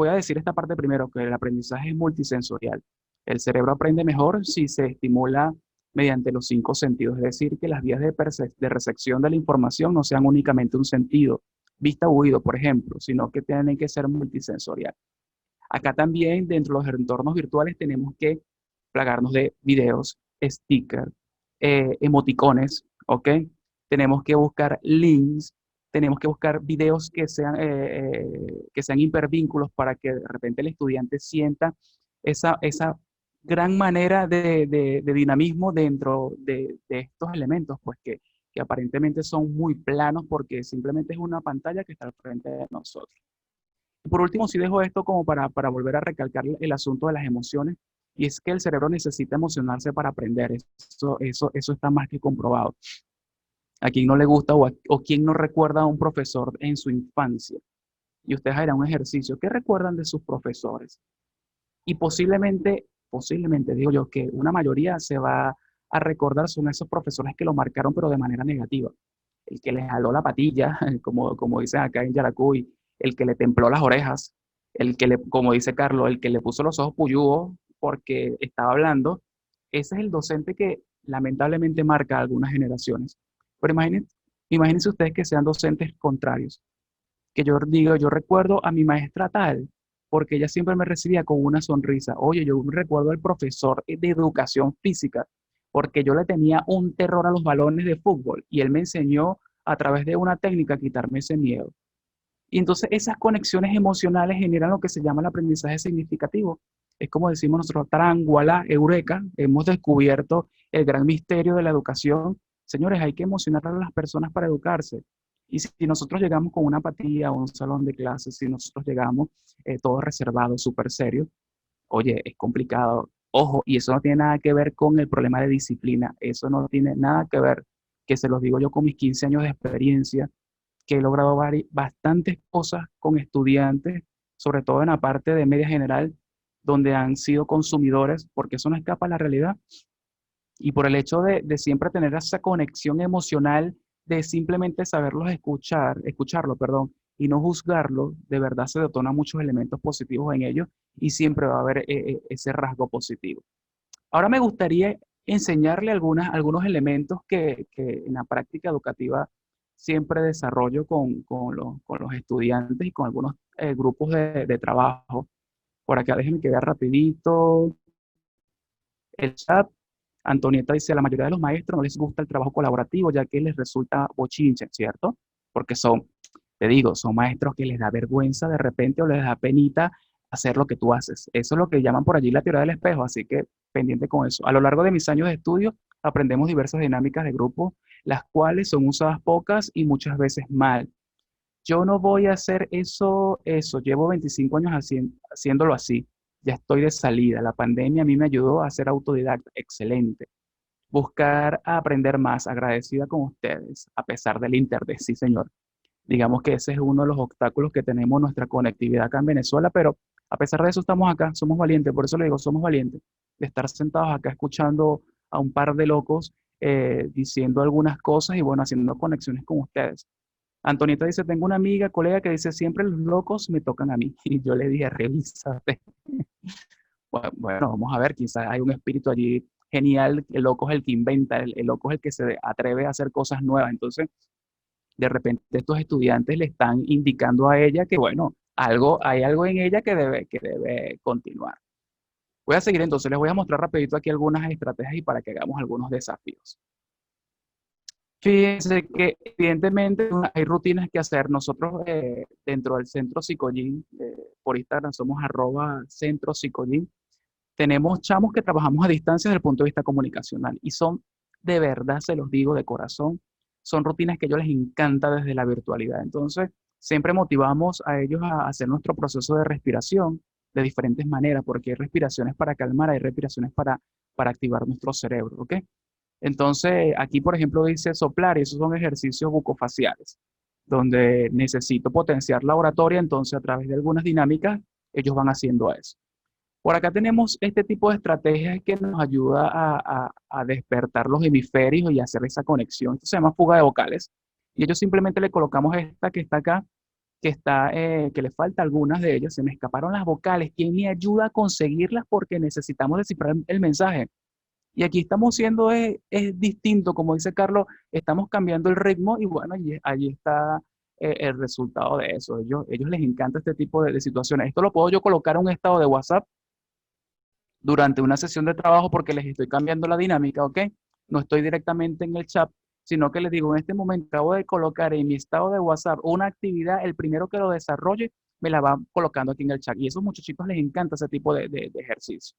a decir esta parte primero, que el aprendizaje es multisensorial. El cerebro aprende mejor si se estimula mediante los 5 sentidos, es decir, que las vías de recepción de la información no sean únicamente un sentido, vista o oído, por ejemplo, sino que tienen que ser multisensorial. Acá también, dentro de los entornos virtuales, tenemos que plagarnos de videos, stickers, emoticones, ¿ok? Tenemos que buscar links, tenemos que buscar videos que sean hipervínculos para que de repente el estudiante sienta esa gran manera de dinamismo dentro de estos elementos, pues que aparentemente son muy planos porque simplemente es una pantalla que está al frente de nosotros. Por último, sí dejo esto como para volver a recalcar el asunto de las emociones, y es que el cerebro necesita emocionarse para aprender. Eso está más que comprobado. A quien no le gusta o quien no recuerda a un profesor en su infancia. Y ustedes harán un ejercicio. ¿Qué recuerdan de sus profesores? Y posiblemente digo yo, que una mayoría se va a recordar son esos profesores que lo marcaron, pero de manera negativa. El que le jaló la patilla, como dicen acá en Yaracuy, el que le templó las orejas, como dice Carlos, el que le puso los ojos puyúos porque estaba hablando. Ese es el docente que lamentablemente marca a algunas generaciones. Pero imagínense ustedes que sean docentes contrarios. Que yo digo, yo recuerdo a mi maestra tal, porque ella siempre me recibía con una sonrisa. Oye, yo recuerdo al profesor de educación física, porque yo le tenía un terror a los balones de fútbol y él me enseñó a través de una técnica a quitarme ese miedo. Y entonces esas conexiones emocionales generan lo que se llama el aprendizaje significativo. Es como decimos nosotros, tarángula, eureka, hemos descubierto el gran misterio de la educación. Señores, hay que emocionar a las personas para educarse. Y si nosotros llegamos con una apatía a un salón de clases, si nosotros llegamos todos reservados, súper serios, oye, es complicado. Ojo, y eso no tiene nada que ver con el problema de disciplina. Eso no tiene nada que ver, que se los digo yo con mis 15 años de experiencia, que he logrado bastantes cosas con estudiantes, sobre todo en la parte de media general, donde han sido consumidores, porque eso no escapa a la realidad. Y por el hecho de siempre tener esa conexión emocional, de simplemente saberlos escucharlo, perdón, y no juzgarlo, de verdad se detona muchos elementos positivos en ellos y siempre va a haber ese rasgo positivo. Ahora me gustaría enseñarle algunos elementos que en la práctica educativa siempre desarrollo con los estudiantes y con algunos grupos de trabajo. Por acá déjenme que vea rapidito el chat. Antonieta dice, a la mayoría de los maestros no les gusta el trabajo colaborativo, ya que les resulta bochinche, ¿cierto? Porque te digo, son maestros que les da vergüenza de repente o les da penita hacer lo que tú haces. Eso es lo que llaman por allí la teoría del espejo, así que pendiente con eso. A lo largo de mis años de estudio, aprendemos diversas dinámicas de grupo, las cuales son usadas pocas y muchas veces mal. Yo no voy a hacer eso. Llevo 25 años haciéndolo así. Ya estoy de salida. La pandemia a mí me ayudó a ser autodidacta. Excelente. Buscar aprender más. Agradecida con ustedes, a pesar del internet. Sí, señor. Digamos que ese es uno de los obstáculos que tenemos en nuestra conectividad acá en Venezuela, pero a pesar de eso estamos acá. Somos valientes. Por eso le digo, somos valientes. De estar sentados acá escuchando a un par de locos diciendo algunas cosas y bueno, haciendo conexiones con ustedes. Antonieta dice, tengo una amiga, colega que dice, siempre los locos me tocan a mí. Y yo le dije, revísate. Bueno, vamos a ver, quizás hay un espíritu allí genial, el loco es el que inventa, el loco es el que se atreve a hacer cosas nuevas. Entonces, de repente estos estudiantes le están indicando a ella que, bueno, hay algo en ella que debe continuar. Voy a seguir entonces, les voy a mostrar rapidito aquí algunas estrategias y para que hagamos algunos desafíos. Fíjense que evidentemente hay rutinas que hacer. Nosotros dentro del Centro Psicogym, por Instagram somos @Centro Psicogym, tenemos chamos que trabajamos a distancia desde el punto de vista comunicacional y son, de verdad, se los digo de corazón, son rutinas que a ellos les encanta desde la virtualidad. Entonces, siempre motivamos a ellos a hacer nuestro proceso de respiración de diferentes maneras, porque hay respiraciones para calmar, hay respiraciones para activar nuestro cerebro, ¿ok? Entonces, aquí, por ejemplo, dice soplar, y esos son ejercicios bucofaciales, donde necesito potenciar la oratoria, entonces a través de algunas dinámicas, ellos van haciendo eso. Por acá tenemos este tipo de estrategias que nos ayuda a despertar los hemisferios y hacer esa conexión. Esto se llama fuga de vocales. Y ellos simplemente le colocamos esta que está acá, que le falta algunas de ellas. Se me escaparon las vocales. ¿Quién me ayuda a conseguirlas? Porque necesitamos descifrar el mensaje. Y aquí estamos siendo es distinto, como dice Carlos, estamos cambiando el ritmo y bueno, allí está el resultado de eso. Ellos les encanta este tipo de situaciones. Esto lo puedo yo colocar en un estado de WhatsApp durante una sesión de trabajo porque les estoy cambiando la dinámica, ¿ok? No estoy directamente en el chat, sino que les digo, en este momento acabo de colocar en mi estado de WhatsApp una actividad, el primero que lo desarrolle me la va colocando aquí en el chat. Y a esos muchachitos les encanta ese tipo de ejercicio.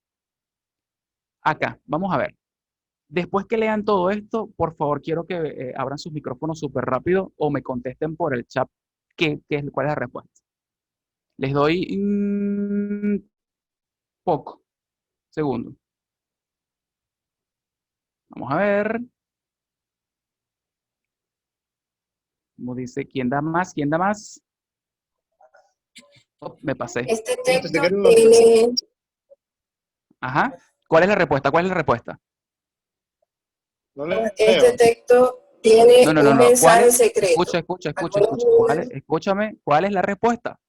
Acá, vamos a ver. Después que lean todo esto, por favor, quiero que abran sus micrófonos súper rápido o me contesten por el chat cuál es la respuesta. Les doy poco segundo. Vamos a ver. Como dice, ¿quién da más? ¿Quién da más? Oh, me pasé. Este texto tiene... Ajá. ¿Cuál es la respuesta? ¿Cuál es la respuesta? Este texto tiene No. un mensaje secreto. Escucha. Escúchame, ¿cuál es la respuesta?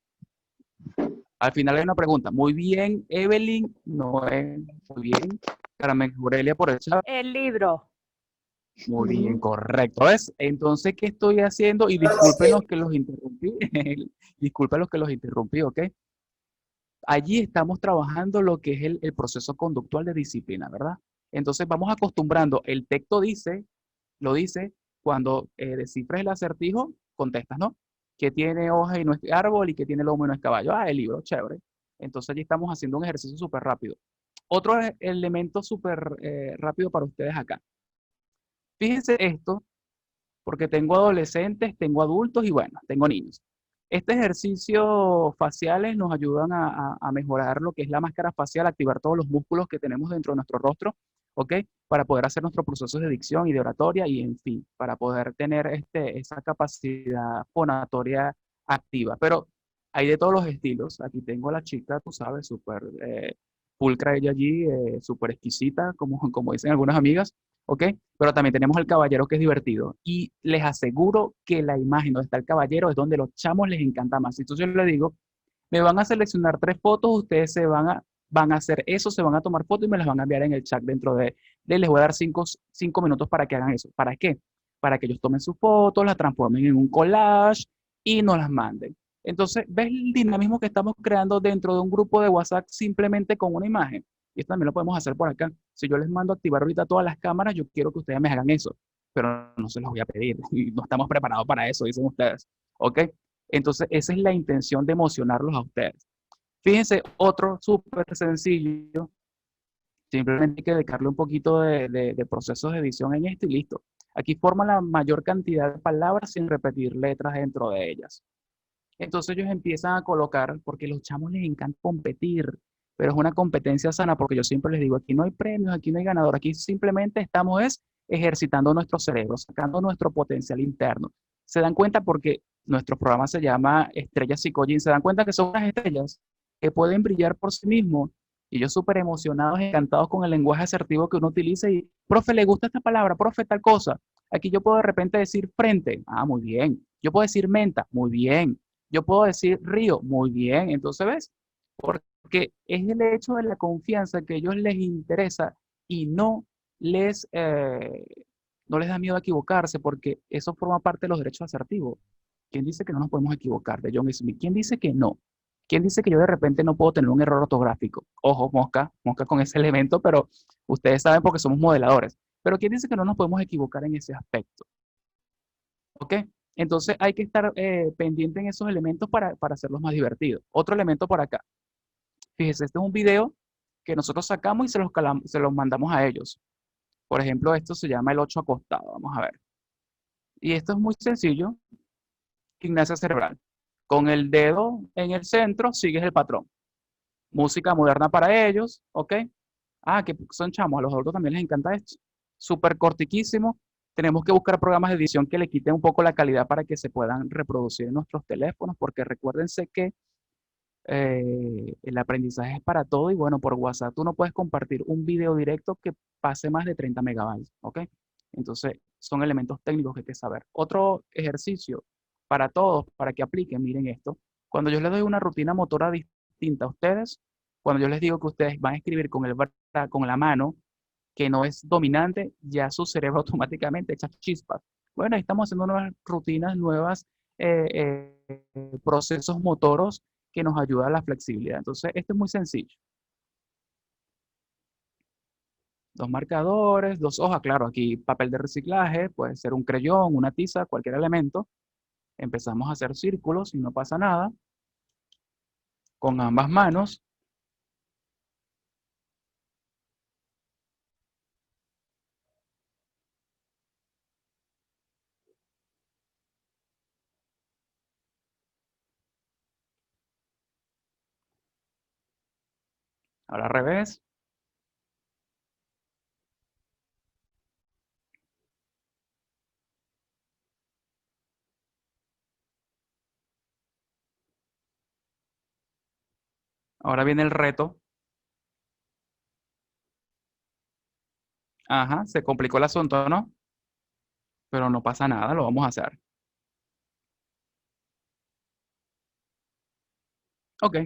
Al final hay una pregunta. Muy bien, Evelyn, no es muy bien. Carmen Aurelia por el chat. El libro. Muy bien, correcto. ¿Ves? Entonces, ¿qué estoy haciendo? Y disculpen los que los interrumpí. Disculpen los que los interrumpí, ¿ok? Allí estamos trabajando lo que es el proceso conductual de disciplina, ¿verdad? Entonces vamos acostumbrando. El texto lo dice, cuando descifres el acertijo, contestas, ¿no? ¿Qué tiene hoja y no es árbol y qué tiene lomo y no es caballo? Ah, el libro, chévere. Entonces allí estamos haciendo un ejercicio súper rápido. Otro elemento súper rápido para ustedes acá. Fíjense esto, porque tengo adolescentes, tengo adultos y bueno, tengo niños. Este ejercicio faciales nos ayudan a mejorar lo que es la máscara facial, activar todos los músculos que tenemos dentro de nuestro rostro, ¿ok? Para poder hacer nuestros procesos de dicción y de oratoria y, en fin, para poder tener esa capacidad fonatoria activa. Pero hay de todos los estilos. Aquí tengo a la chica, tú sabes, súper pulcra ella allí, súper exquisita, como dicen algunas amigas, ¿ok? Pero también tenemos el caballero que es divertido. Y les aseguro que la imagen donde está el caballero es donde los chamos les encanta más. Entonces yo les digo, me van a seleccionar 3 fotos, ustedes van a hacer eso, se van a tomar fotos y me las van a enviar en el chat dentro les voy a dar 5 minutos para que hagan eso. ¿Para qué? Para que ellos tomen sus fotos, las transformen en un collage y nos las manden. Entonces, ¿ves el dinamismo que estamos creando dentro de un grupo de WhatsApp simplemente con una imagen? Y esto también lo podemos hacer por acá. Si yo les mando a activar ahorita todas las cámaras, yo quiero que ustedes me hagan eso, pero no se los voy a pedir. Y no estamos preparados para eso, dicen ustedes. ¿Ok? Entonces, esa es la intención de emocionarlos a ustedes. Fíjense, otro súper sencillo. Simplemente hay que dedicarle un poquito de procesos de edición en esto y listo. Aquí forma la mayor cantidad de palabras sin repetir letras dentro de ellas. Entonces ellos empiezan a colocar, porque a los chamos les encanta competir, pero es una competencia sana, porque yo siempre les digo, aquí no hay premios, aquí no hay ganador, aquí simplemente estamos ejercitando nuestro cerebro, sacando nuestro potencial interno. ¿Se dan cuenta? Porque nuestro programa se llama Estrellas Psicogym, ¿se dan cuenta que son unas estrellas que pueden brillar por sí mismos? Y ellos súper emocionados, encantados con el lenguaje asertivo que uno utiliza y, profe, ¿le gusta esta palabra? Profe, tal cosa. Aquí yo puedo de repente decir frente. Ah, muy bien. Yo puedo decir menta, muy bien. Yo puedo decir río, muy bien. Entonces, ¿ves? Porque es el hecho de la confianza que a ellos les interesa y les, eh, no les da miedo a equivocarse, porque eso forma parte de los derechos asertivos. ¿Quién dice que no nos podemos equivocar? De John Smith. ¿Quién dice que no? ¿Quién dice que yo de repente no puedo tener un error ortográfico? Ojo, mosca, mosca con ese elemento, pero ustedes saben porque somos modeladores. Pero ¿quién dice que no nos podemos equivocar en ese aspecto? ¿Ok? Entonces hay que estar pendiente en esos elementos para hacerlos más divertidos. Otro elemento por acá. Fíjese, este es un video que nosotros sacamos y se los mandamos a ellos. Por ejemplo, esto se llama el 8 acostado. Vamos a ver. Y esto es muy sencillo. Gimnasia cerebral. Con el dedo en el centro sigues el patrón. Música moderna para ellos, ¿ok? Ah, que son chamos, a los adultos también les encanta esto. Súper cortiquísimo. Tenemos que buscar programas de edición que le quiten un poco la calidad para que se puedan reproducir en nuestros teléfonos, porque recuérdense que el aprendizaje es para todo y bueno, por WhatsApp tú no puedes compartir un video directo que pase más de 30 megabytes, ¿ok? Entonces, son elementos técnicos que hay que saber. Otro ejercicio para todos, para que apliquen, miren esto. Cuando yo les doy una rutina motora distinta a ustedes, cuando yo les digo que ustedes van a escribir con la mano, que no es dominante, ya su cerebro automáticamente echa chispas. Bueno, ahí estamos haciendo nuevas rutinas, nuevas procesos motoros que nos ayuda a la flexibilidad. Entonces, esto es muy sencillo. Dos marcadores, dos hojas, claro, aquí papel de reciclaje, puede ser un creyón, una tiza, cualquier elemento. Empezamos a hacer círculos y no pasa nada. Con ambas manos. Ahora al revés. Ahora viene el reto. Ajá, se complicó el asunto, ¿no? Pero no pasa nada, lo vamos a hacer. Ok.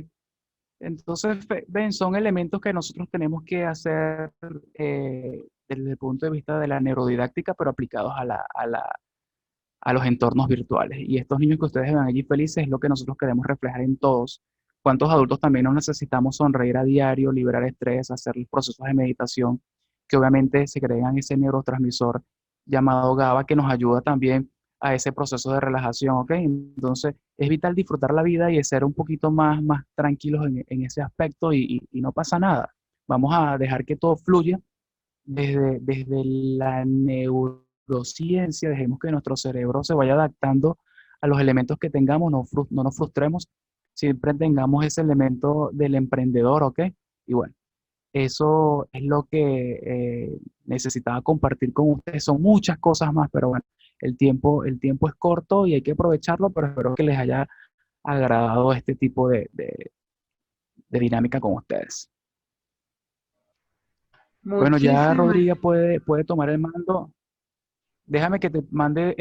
Entonces, ven, son elementos que nosotros tenemos que hacer desde el punto de vista de la neurodidáctica, pero aplicados a los entornos virtuales. Y estos niños que ustedes ven allí felices es lo que nosotros queremos reflejar en todos. ¿Cuántos adultos también nos necesitamos sonreír a diario, liberar estrés, hacer los procesos de meditación, que obviamente se crean ese neurotransmisor llamado GABA que nos ayuda también a ese proceso de relajación, ¿ok? Entonces, es vital disfrutar la vida y ser un poquito más tranquilos en ese aspecto y no pasa nada. Vamos a dejar que todo fluya desde la neurociencia, dejemos que nuestro cerebro se vaya adaptando a los elementos que tengamos, no nos frustremos, siempre tengamos ese elemento del emprendedor, ¿ok? Y bueno, eso es lo que necesitaba compartir con ustedes. Son muchas cosas más, pero bueno, el tiempo es corto y hay que aprovecharlo, pero espero que les haya agradado este tipo de dinámica con ustedes. Bueno, ya Muchísimas. Rodríguez puede tomar el mando. Déjame que te mande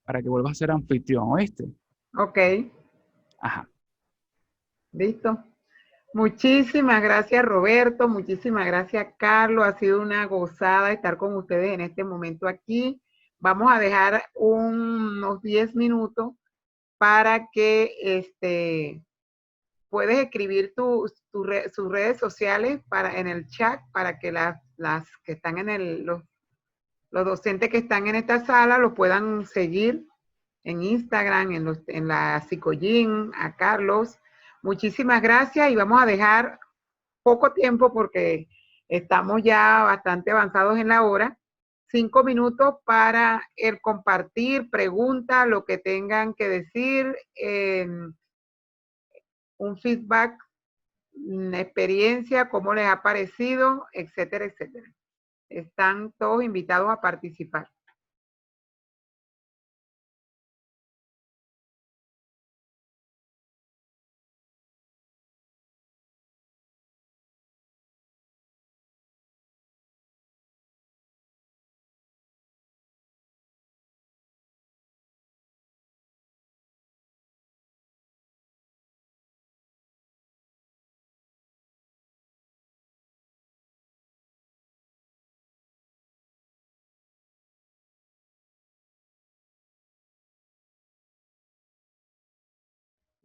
para que vuelvas a ser anfitrión, ¿oíste? Ok, Ajá. listo. Muchísimas gracias, Roberto. Muchísimas gracias, Carlos. Ha sido una gozada estar con ustedes en este momento aquí. Vamos a dejar unos 10 minutos para que puedes escribir sus redes sociales en el chat para que las que están los docentes que están en esta sala lo puedan seguir en Instagram, en la Psicogym, a Carlos. Muchísimas gracias y vamos a dejar poco tiempo porque estamos ya bastante avanzados en la hora. 5 minutos para el compartir, pregunta, lo que tengan que decir, un feedback, experiencia, cómo les ha parecido, etcétera, etcétera. Están todos invitados a participar.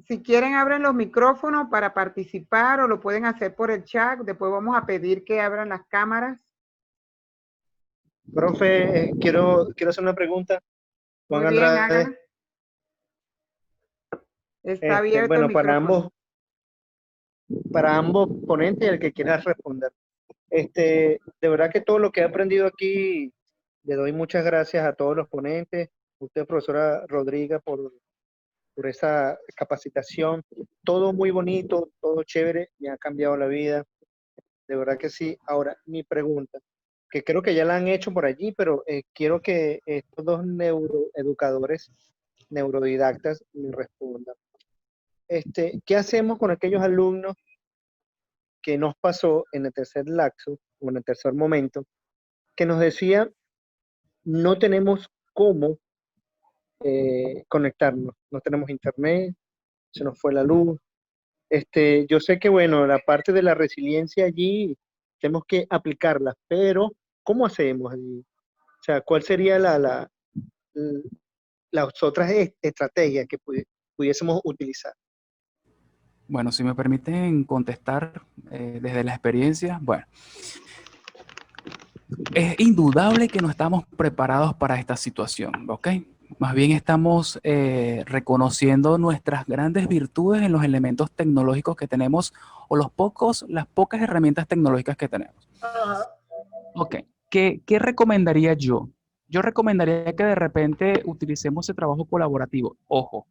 Si quieren, abren los micrófonos para participar o lo pueden hacer por el chat. Después vamos a pedir que abran las cámaras. Profe, quiero hacer una pregunta. Juan Muy bien, Andrade. háganla. Está abierto Bueno, el micrófono. para ambos ponentes, el que quiera responder. De verdad que todo lo que he aprendido aquí, le doy muchas gracias a todos los ponentes, usted, profesora Rodríguez, por esa capacitación. Todo muy bonito, todo chévere, me ha cambiado la vida, de verdad que sí. Ahora, mi pregunta, que creo que ya la han hecho por allí, pero quiero que estos dos neuroeducadores, neurodidactas, me respondan. ¿Qué hacemos con aquellos alumnos que nos pasó en el tercer lapso o en el tercer momento, que nos decía no tenemos cómo conectarnos, no tenemos internet, se nos fue la luz? Yo sé que, bueno, la parte de la resiliencia allí tenemos que aplicarla, pero ¿cómo hacemos allí? O sea, ¿cuál sería las otras estrategias que pudiésemos utilizar? Bueno, si me permiten contestar desde la experiencia, bueno, es indudable que no estamos preparados para esta situación, ¿ok? Más bien estamos reconociendo nuestras grandes virtudes en los elementos tecnológicos que tenemos o las pocas herramientas tecnológicas que tenemos. Ok, ¿qué recomendaría yo? Yo recomendaría que de repente utilicemos ese trabajo colaborativo. Ojo,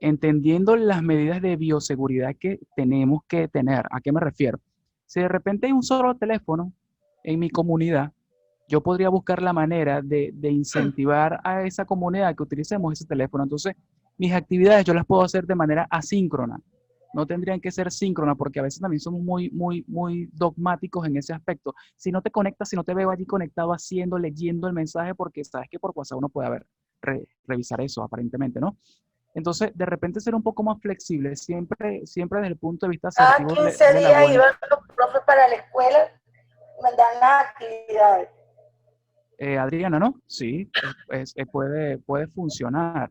entendiendo las medidas de bioseguridad que tenemos que tener. ¿A qué me refiero? Si de repente hay un solo teléfono en mi comunidad, yo podría buscar la manera de incentivar a esa comunidad que utilicemos ese teléfono. Entonces, mis actividades yo las puedo hacer de manera asíncrona. No tendrían que ser síncronas, porque a veces también somos muy dogmáticos en ese aspecto. Si no te conectas, si no te veo allí conectado haciendo, leyendo el mensaje, porque sabes que por WhatsApp uno puede revisar eso aparentemente, ¿no? Entonces, de repente ser un poco más flexible, siempre desde el punto de vista asertivo Cada 15 de la días buena. iban los profes para la escuela, mandan las actividades. Adriana, ¿no? Sí, puede funcionar.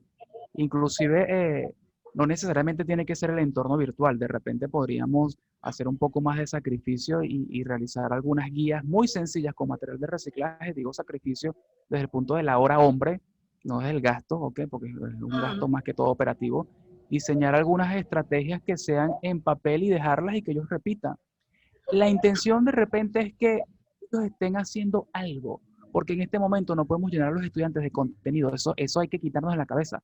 Inclusive, no necesariamente tiene que ser el entorno virtual. De repente podríamos hacer un poco más de sacrificio y realizar algunas guías muy sencillas con material de reciclaje. Digo sacrificio desde el punto de la hora hombre, no es el gasto, ¿ok? Porque es un gasto más que todo operativo. Diseñar algunas estrategias que sean en papel y dejarlas y que ellos repitan. La intención de repente es que ellos estén haciendo algo, porque en este momento no podemos llenar a los estudiantes de contenido. Eso hay que quitarnos de la cabeza,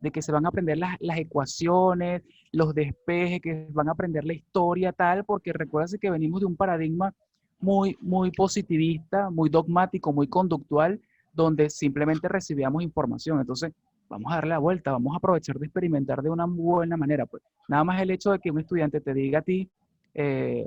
de que se van a aprender las ecuaciones, los despejes, que van a aprender la historia tal, porque recuérdense que venimos de un paradigma muy positivista, muy dogmático, muy conductual, donde simplemente recibíamos información. Entonces, vamos a darle la vuelta, vamos a aprovechar de experimentar de una buena manera. Pues nada más el hecho de que un estudiante te diga a ti,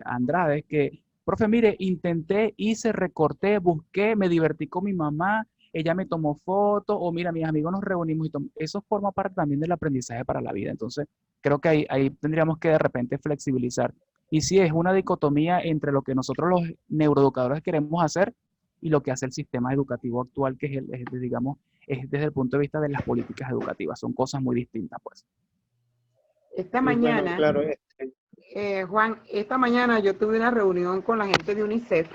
Andrade, que, profe, mire, intenté, hice, recorté, busqué, me divertí con mi mamá, ella me tomó fotos, o mira, mis amigos nos reunimos, eso forma parte también del aprendizaje para la vida. Entonces, creo que ahí tendríamos que de repente flexibilizar. Y sí, es una dicotomía entre lo que nosotros los neuroeducadores queremos hacer y lo que hace el sistema educativo actual, que digamos, es desde el punto de vista de las políticas educativas. Son cosas muy distintas, pues. Esta Sí, mañana, bueno, claro, Juan, esta mañana yo tuve una reunión con la gente de UNICEF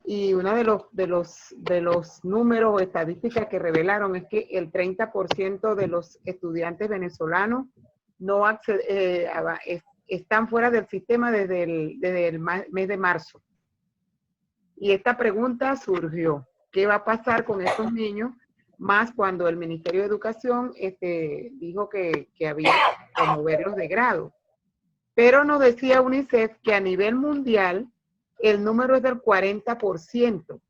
y uno de los números o estadísticas que revelaron es que el 30% de los estudiantes venezolanos no están fuera del sistema desde el mes de marzo. Y esta pregunta surgió: ¿qué va a pasar con estos niños? Más cuando el Ministerio de Educación dijo que había que promoverlos de grado. Pero nos decía UNICEF que a nivel mundial el número es del 40%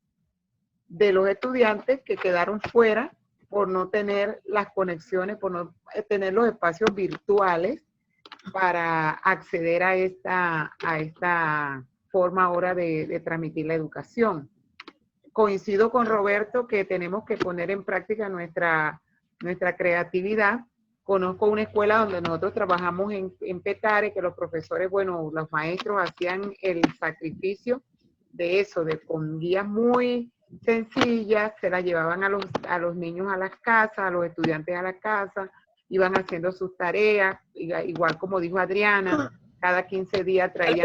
de los estudiantes que quedaron fuera por no tener las conexiones, por no tener los espacios virtuales para acceder a esta forma ahora de transmitir la educación. Coincido con Roberto que tenemos que poner en práctica nuestra creatividad. Conozco una escuela donde nosotros trabajamos en Petare, que los profesores, bueno, los maestros hacían el sacrificio de eso, de con guías muy sencillas, se las llevaban a los niños a las casas, a los estudiantes a la casa, iban haciendo sus tareas, igual como dijo Adriana, cada 15 días traían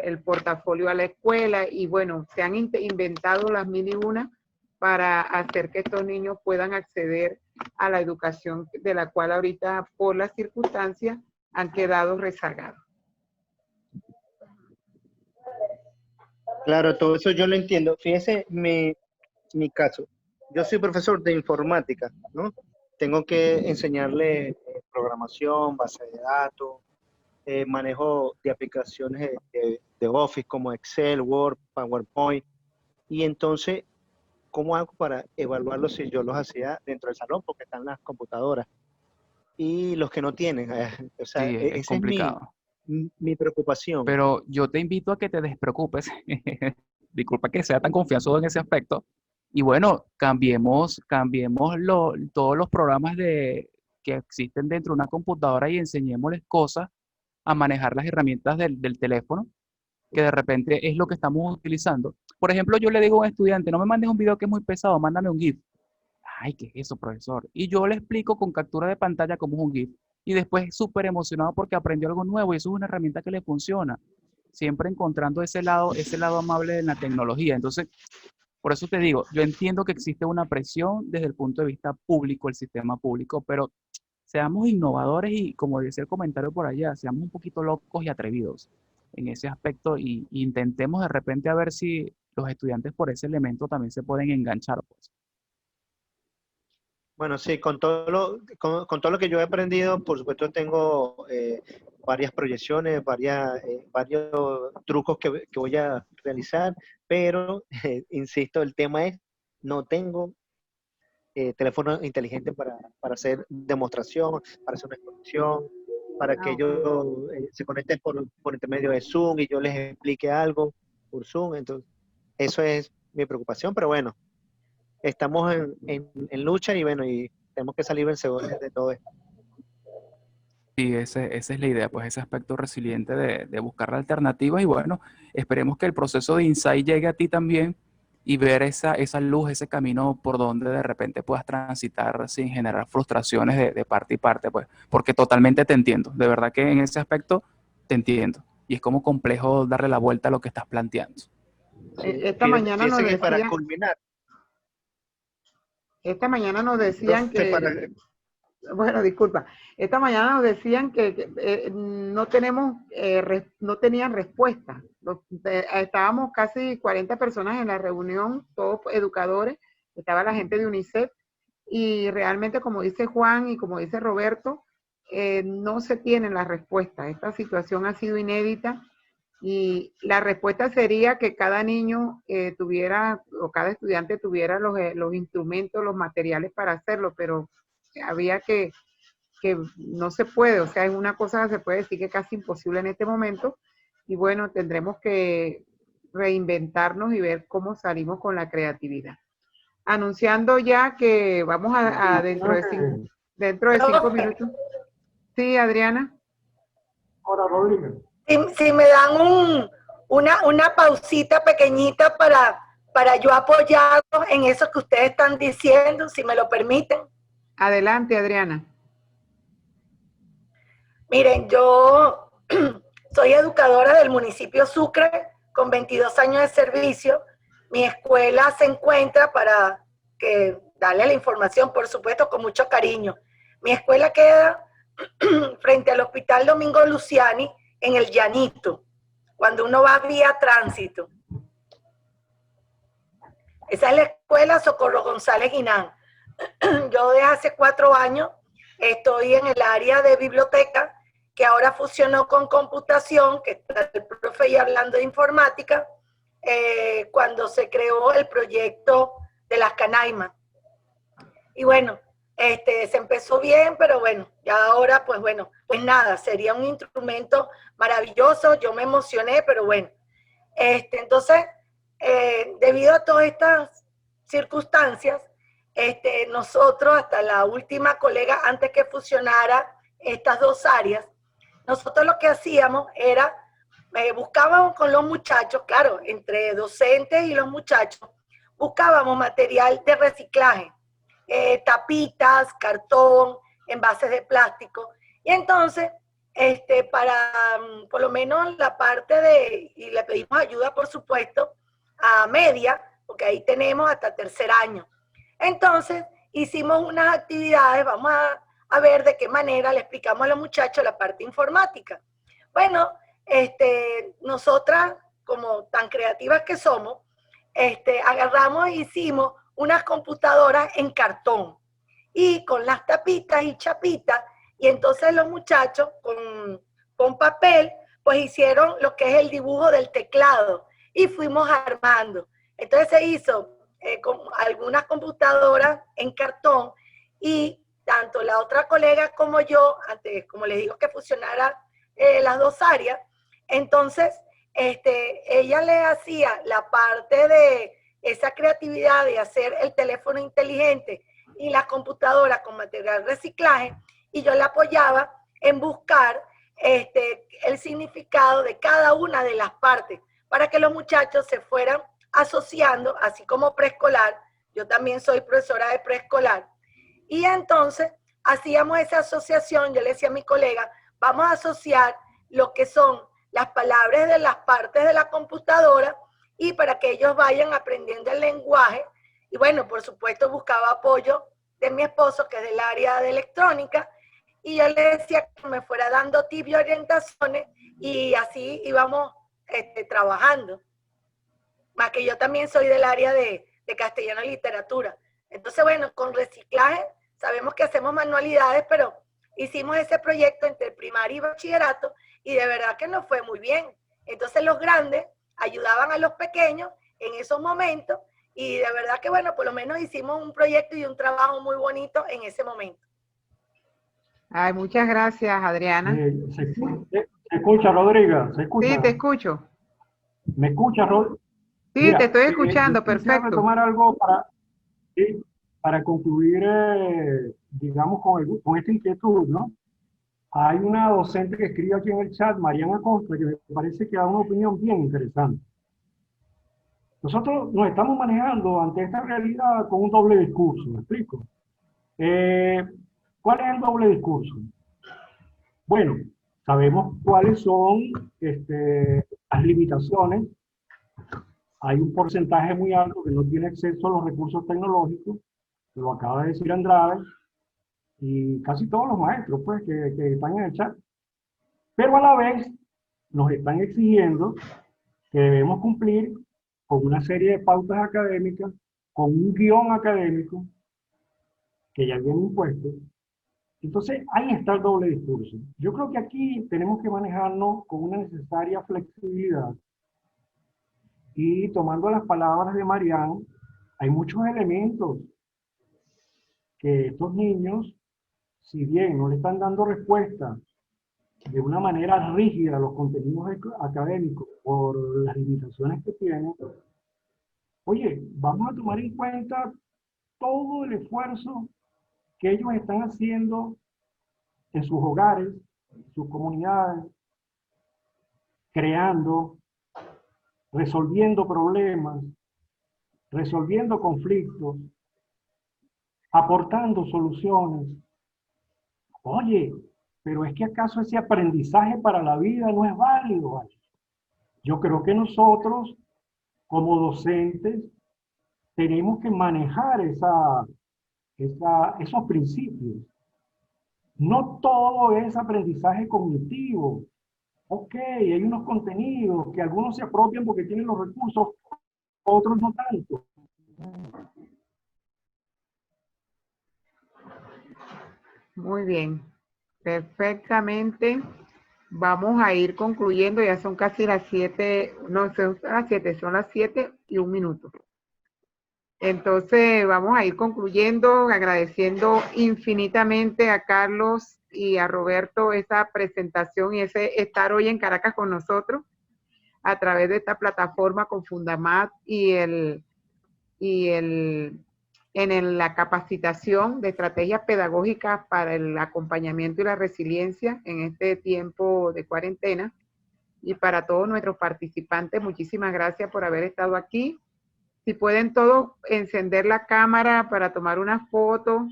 el portafolio a la escuela y bueno, se han inventado las mil y una para hacer que estos niños puedan acceder a la educación de la cual ahorita por las circunstancias han quedado rezagados. Claro, todo eso yo lo entiendo. Fíjese mi caso. Yo soy profesor de informática, ¿no? Tengo que enseñarle programación, base de datos, manejo de aplicaciones de Office como Excel, Word, PowerPoint. Y entonces, ¿cómo hago para evaluarlos si yo los hacía dentro del salón? Porque están las computadoras. Y los que no tienen, o sea, Sí, es esa es complicado. mi preocupación. Pero yo te invito a que te despreocupes. Disculpa que sea tan confianzudo en ese aspecto. Y bueno, cambiemos todos los programas que existen dentro de una computadora y enseñémosles cosas a manejar las herramientas del teléfono, que de repente es lo que estamos utilizando. Por ejemplo, yo le digo a un estudiante, no me mandes un video que es muy pesado, mándame un GIF. Ay, ¿qué es eso, profesor? Y yo le explico con captura de pantalla cómo es un GIF. Y después súper emocionado porque aprendió algo nuevo y eso es una herramienta que le funciona. Siempre encontrando ese lado amable de la tecnología. Entonces, por eso te digo, yo entiendo que existe una presión desde el punto de vista público, el sistema público, pero seamos innovadores y, como decía el comentario por allá, seamos un poquito locos y atrevidos en ese aspecto y intentemos de repente a ver si los estudiantes por ese elemento también se pueden enganchar, pues. Bueno, sí, con todo lo que yo he aprendido, por supuesto tengo varias proyecciones, varios trucos que voy a realizar, pero, insisto, el tema es, no tengo teléfono inteligente para hacer demostración, para hacer una exposición, para que ellos se conecten por intermedio de Zoom y yo les explique algo por Zoom. Entonces, eso es mi preocupación, pero bueno, estamos en lucha y bueno, y tenemos que salir vencedores de todo esto. Sí, esa es la idea, pues ese aspecto resiliente de buscar alternativas y bueno, esperemos que el proceso de Insight llegue a ti también y ver esa luz, ese camino por donde de repente puedas transitar sin generar frustraciones de parte y parte, pues, porque totalmente te entiendo, de verdad que en ese aspecto te entiendo y es como complejo darle la vuelta a lo que estás planteando. Sí. Esta mañana nos Fíjense que para decían, culminar, esta mañana nos decían profe, que, bueno, disculpa, esta mañana nos decían que no tenían respuesta. Estábamos casi 40 personas en la reunión, todos educadores, estaba la gente de UNICEF, y realmente, como dice Juan y como dice Roberto, no se tienen las respuestas. Esta situación ha sido inédita y la respuesta sería que cada niño tuviera, o cada estudiante tuviera los instrumentos, los materiales para hacerlo, pero había que no se puede, o sea, es una cosa que se puede decir que es casi imposible en este momento, y bueno, tendremos que reinventarnos y ver cómo salimos con la creatividad. Anunciando ya que vamos a dentro de 5 minutos. Sí, Adriana. Ahora, Rodríguez. Si me dan una pausita pequeñita para yo apoyarlos en eso que ustedes están diciendo, si me lo permiten. Adelante, Adriana. Miren, yo soy educadora del municipio Sucre con 22 años de servicio. Mi escuela se encuentra, para darle la información, por supuesto, con mucho cariño. Mi escuela queda frente al Hospital Domingo Luciani, en el Llanito, cuando uno va vía tránsito. Esa es la escuela Socorro González Guinán. Yo desde hace 4 años estoy en el área de biblioteca, que ahora fusionó con computación, que está el profe ahí hablando de informática, cuando se creó el proyecto de las Canaimas. Y bueno, se empezó bien, pero bueno, ya ahora pues bueno, pues nada, sería un instrumento maravilloso, yo me emocioné, pero bueno. Entonces, debido a todas estas circunstancias, nosotros, hasta la última colega, antes que fusionara estas dos áreas, nosotros lo que hacíamos era, buscábamos con los muchachos, claro, entre docentes y los muchachos, buscábamos material de reciclaje, tapitas, cartón, envases de plástico. Y entonces, para por lo menos la parte y le pedimos ayuda, por supuesto, a media, porque ahí tenemos hasta tercer año. Entonces, hicimos unas actividades, vamos a ver de qué manera le explicamos a los muchachos la parte informática. Bueno, nosotras, como tan creativas que somos, agarramos e hicimos unas computadoras en cartón y con las tapitas y chapitas, y entonces los muchachos con papel, pues hicieron lo que es el dibujo del teclado y fuimos armando. Entonces se hizo con algunas computadoras en cartón y tanto la otra colega como yo, antes, como les digo, que fusionara las dos áreas, entonces ella le hacía la parte de esa creatividad de hacer el teléfono inteligente y la computadora con material reciclaje, y yo la apoyaba en buscar el significado de cada una de las partes para que los muchachos se fueran asociando, así como preescolar. Yo también soy profesora de preescolar. Y entonces hacíamos esa asociación. Yo le decía a mi colega, vamos a asociar lo que son las palabras de las partes de la computadora y para que ellos vayan aprendiendo el lenguaje. Y bueno, por supuesto buscaba apoyo de mi esposo, que es del área de electrónica, y yo le decía que me fuera dando tips y orientaciones, y así íbamos trabajando. Más que yo también soy del área de castellano y literatura. Entonces, bueno, con reciclaje sabemos que hacemos manualidades, pero hicimos ese proyecto entre primaria y bachillerato y de verdad que nos fue muy bien. Entonces los grandes ayudaban a los pequeños en esos momentos y de verdad que, bueno, por lo menos hicimos un proyecto y un trabajo muy bonito en ese momento. Ay, muchas gracias, Adriana. ¿Se escucha, Rodrigo? ¿Se escucha? Sí, te escucho. ¿Me escucha, Rodrigo? Sí, Mira, te estoy escuchando, yo quisiera perfecto. retomar algo para concluir, digamos, con esta inquietud, ¿no? Hay una docente que escribe aquí en el chat, Mariana Acosta, que me parece que da una opinión bien interesante. Nosotros nos estamos manejando ante esta realidad con un doble discurso, ¿me explico? ¿Cuál es el doble discurso? Bueno, sabemos cuáles son las limitaciones. Hay un porcentaje muy alto que no tiene acceso a los recursos tecnológicos, que lo acaba de decir Andrade, y casi todos los maestros pues, que están en el chat. Pero a la vez nos están exigiendo que debemos cumplir con una serie de pautas académicas, con un guión académico que ya viene impuesto. Entonces, ahí está el doble discurso. Yo creo que aquí tenemos que manejarnos con una necesaria flexibilidad. Y tomando las palabras de Marianne, hay muchos elementos que estos niños, si bien no le están dando respuesta de una manera rígida a los contenidos académicos por las limitaciones que tienen, oye, vamos a tomar en cuenta todo el esfuerzo que ellos están haciendo en sus hogares, en sus comunidades, creando, resolviendo problemas, resolviendo conflictos, aportando soluciones. Oye, pero es que ¿acaso ese aprendizaje para la vida no es válido? ¿Vale? Yo creo que nosotros, como docentes, tenemos que manejar esos principios. No todo es aprendizaje cognitivo. Ok, hay unos contenidos que algunos se apropian porque tienen los recursos, otros no tanto. Muy bien, perfectamente. Vamos a ir concluyendo, ya son casi las 7, no son las 7, son las 7:01. Entonces vamos a ir concluyendo, agradeciendo infinitamente a Carlos y a Roberto esa presentación y ese estar hoy en Caracas con nosotros a través de esta plataforma con Fundamat en la capacitación de estrategias pedagógicas para el acompañamiento y la resiliencia en este tiempo de cuarentena. Y para todos nuestros participantes, muchísimas gracias por haber estado aquí. Si pueden todos encender la cámara para tomar una foto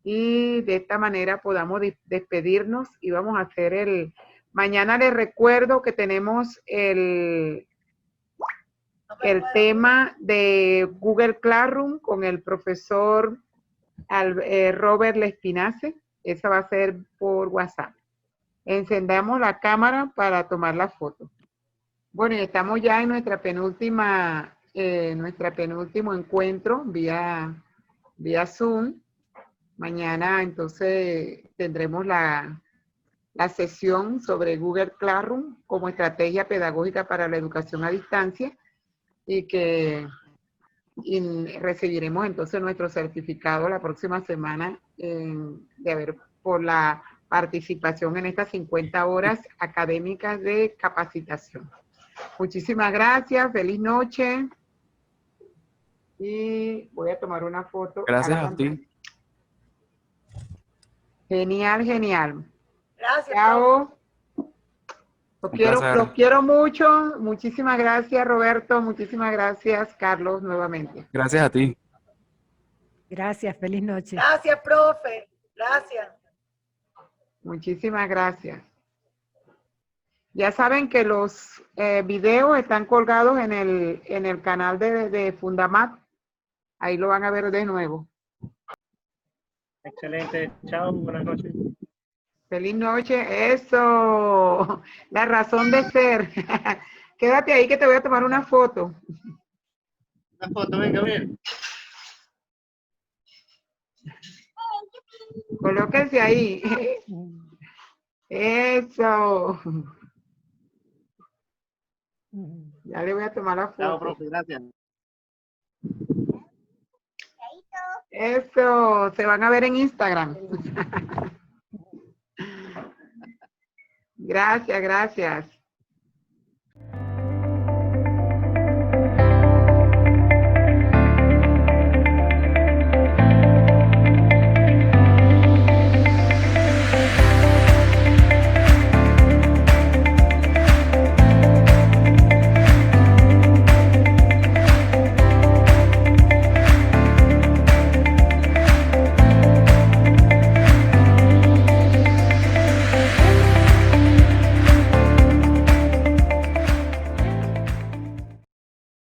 y de esta manera podamos despedirnos y vamos a hacer mañana les recuerdo que tenemos el tema de Google Classroom con el profesor Robert Lespinace. Esa va a ser por WhatsApp. Encendamos la cámara para tomar la foto. Bueno, y estamos ya en nuestro penúltimo encuentro vía Zoom. Mañana entonces tendremos la sesión sobre Google Classroom como estrategia pedagógica para la educación a distancia y recibiremos entonces nuestro certificado la próxima semana por la participación en estas 50 horas académicas de capacitación. Muchísimas gracias, feliz noche y voy a tomar una foto. Gracias a ti. Genial, genial. Gracias. Chao. Los quiero mucho. Muchísimas gracias, Roberto. Muchísimas gracias, Carlos, nuevamente. Gracias a ti. Gracias, feliz noche. Gracias, profe. Gracias. Muchísimas gracias. Ya saben que los videos están colgados en el canal de Fundamat. Ahí lo van a ver de nuevo. Excelente. Chao, buenas noches. Feliz noche. Eso. La razón de ser. Quédate ahí que te voy a tomar una foto. Una foto, venga, bien. Colóquense ahí. Eso. Ya le voy a tomar la foto. Chao, profe, gracias. Eso, se van a ver en Instagram. Gracias, gracias.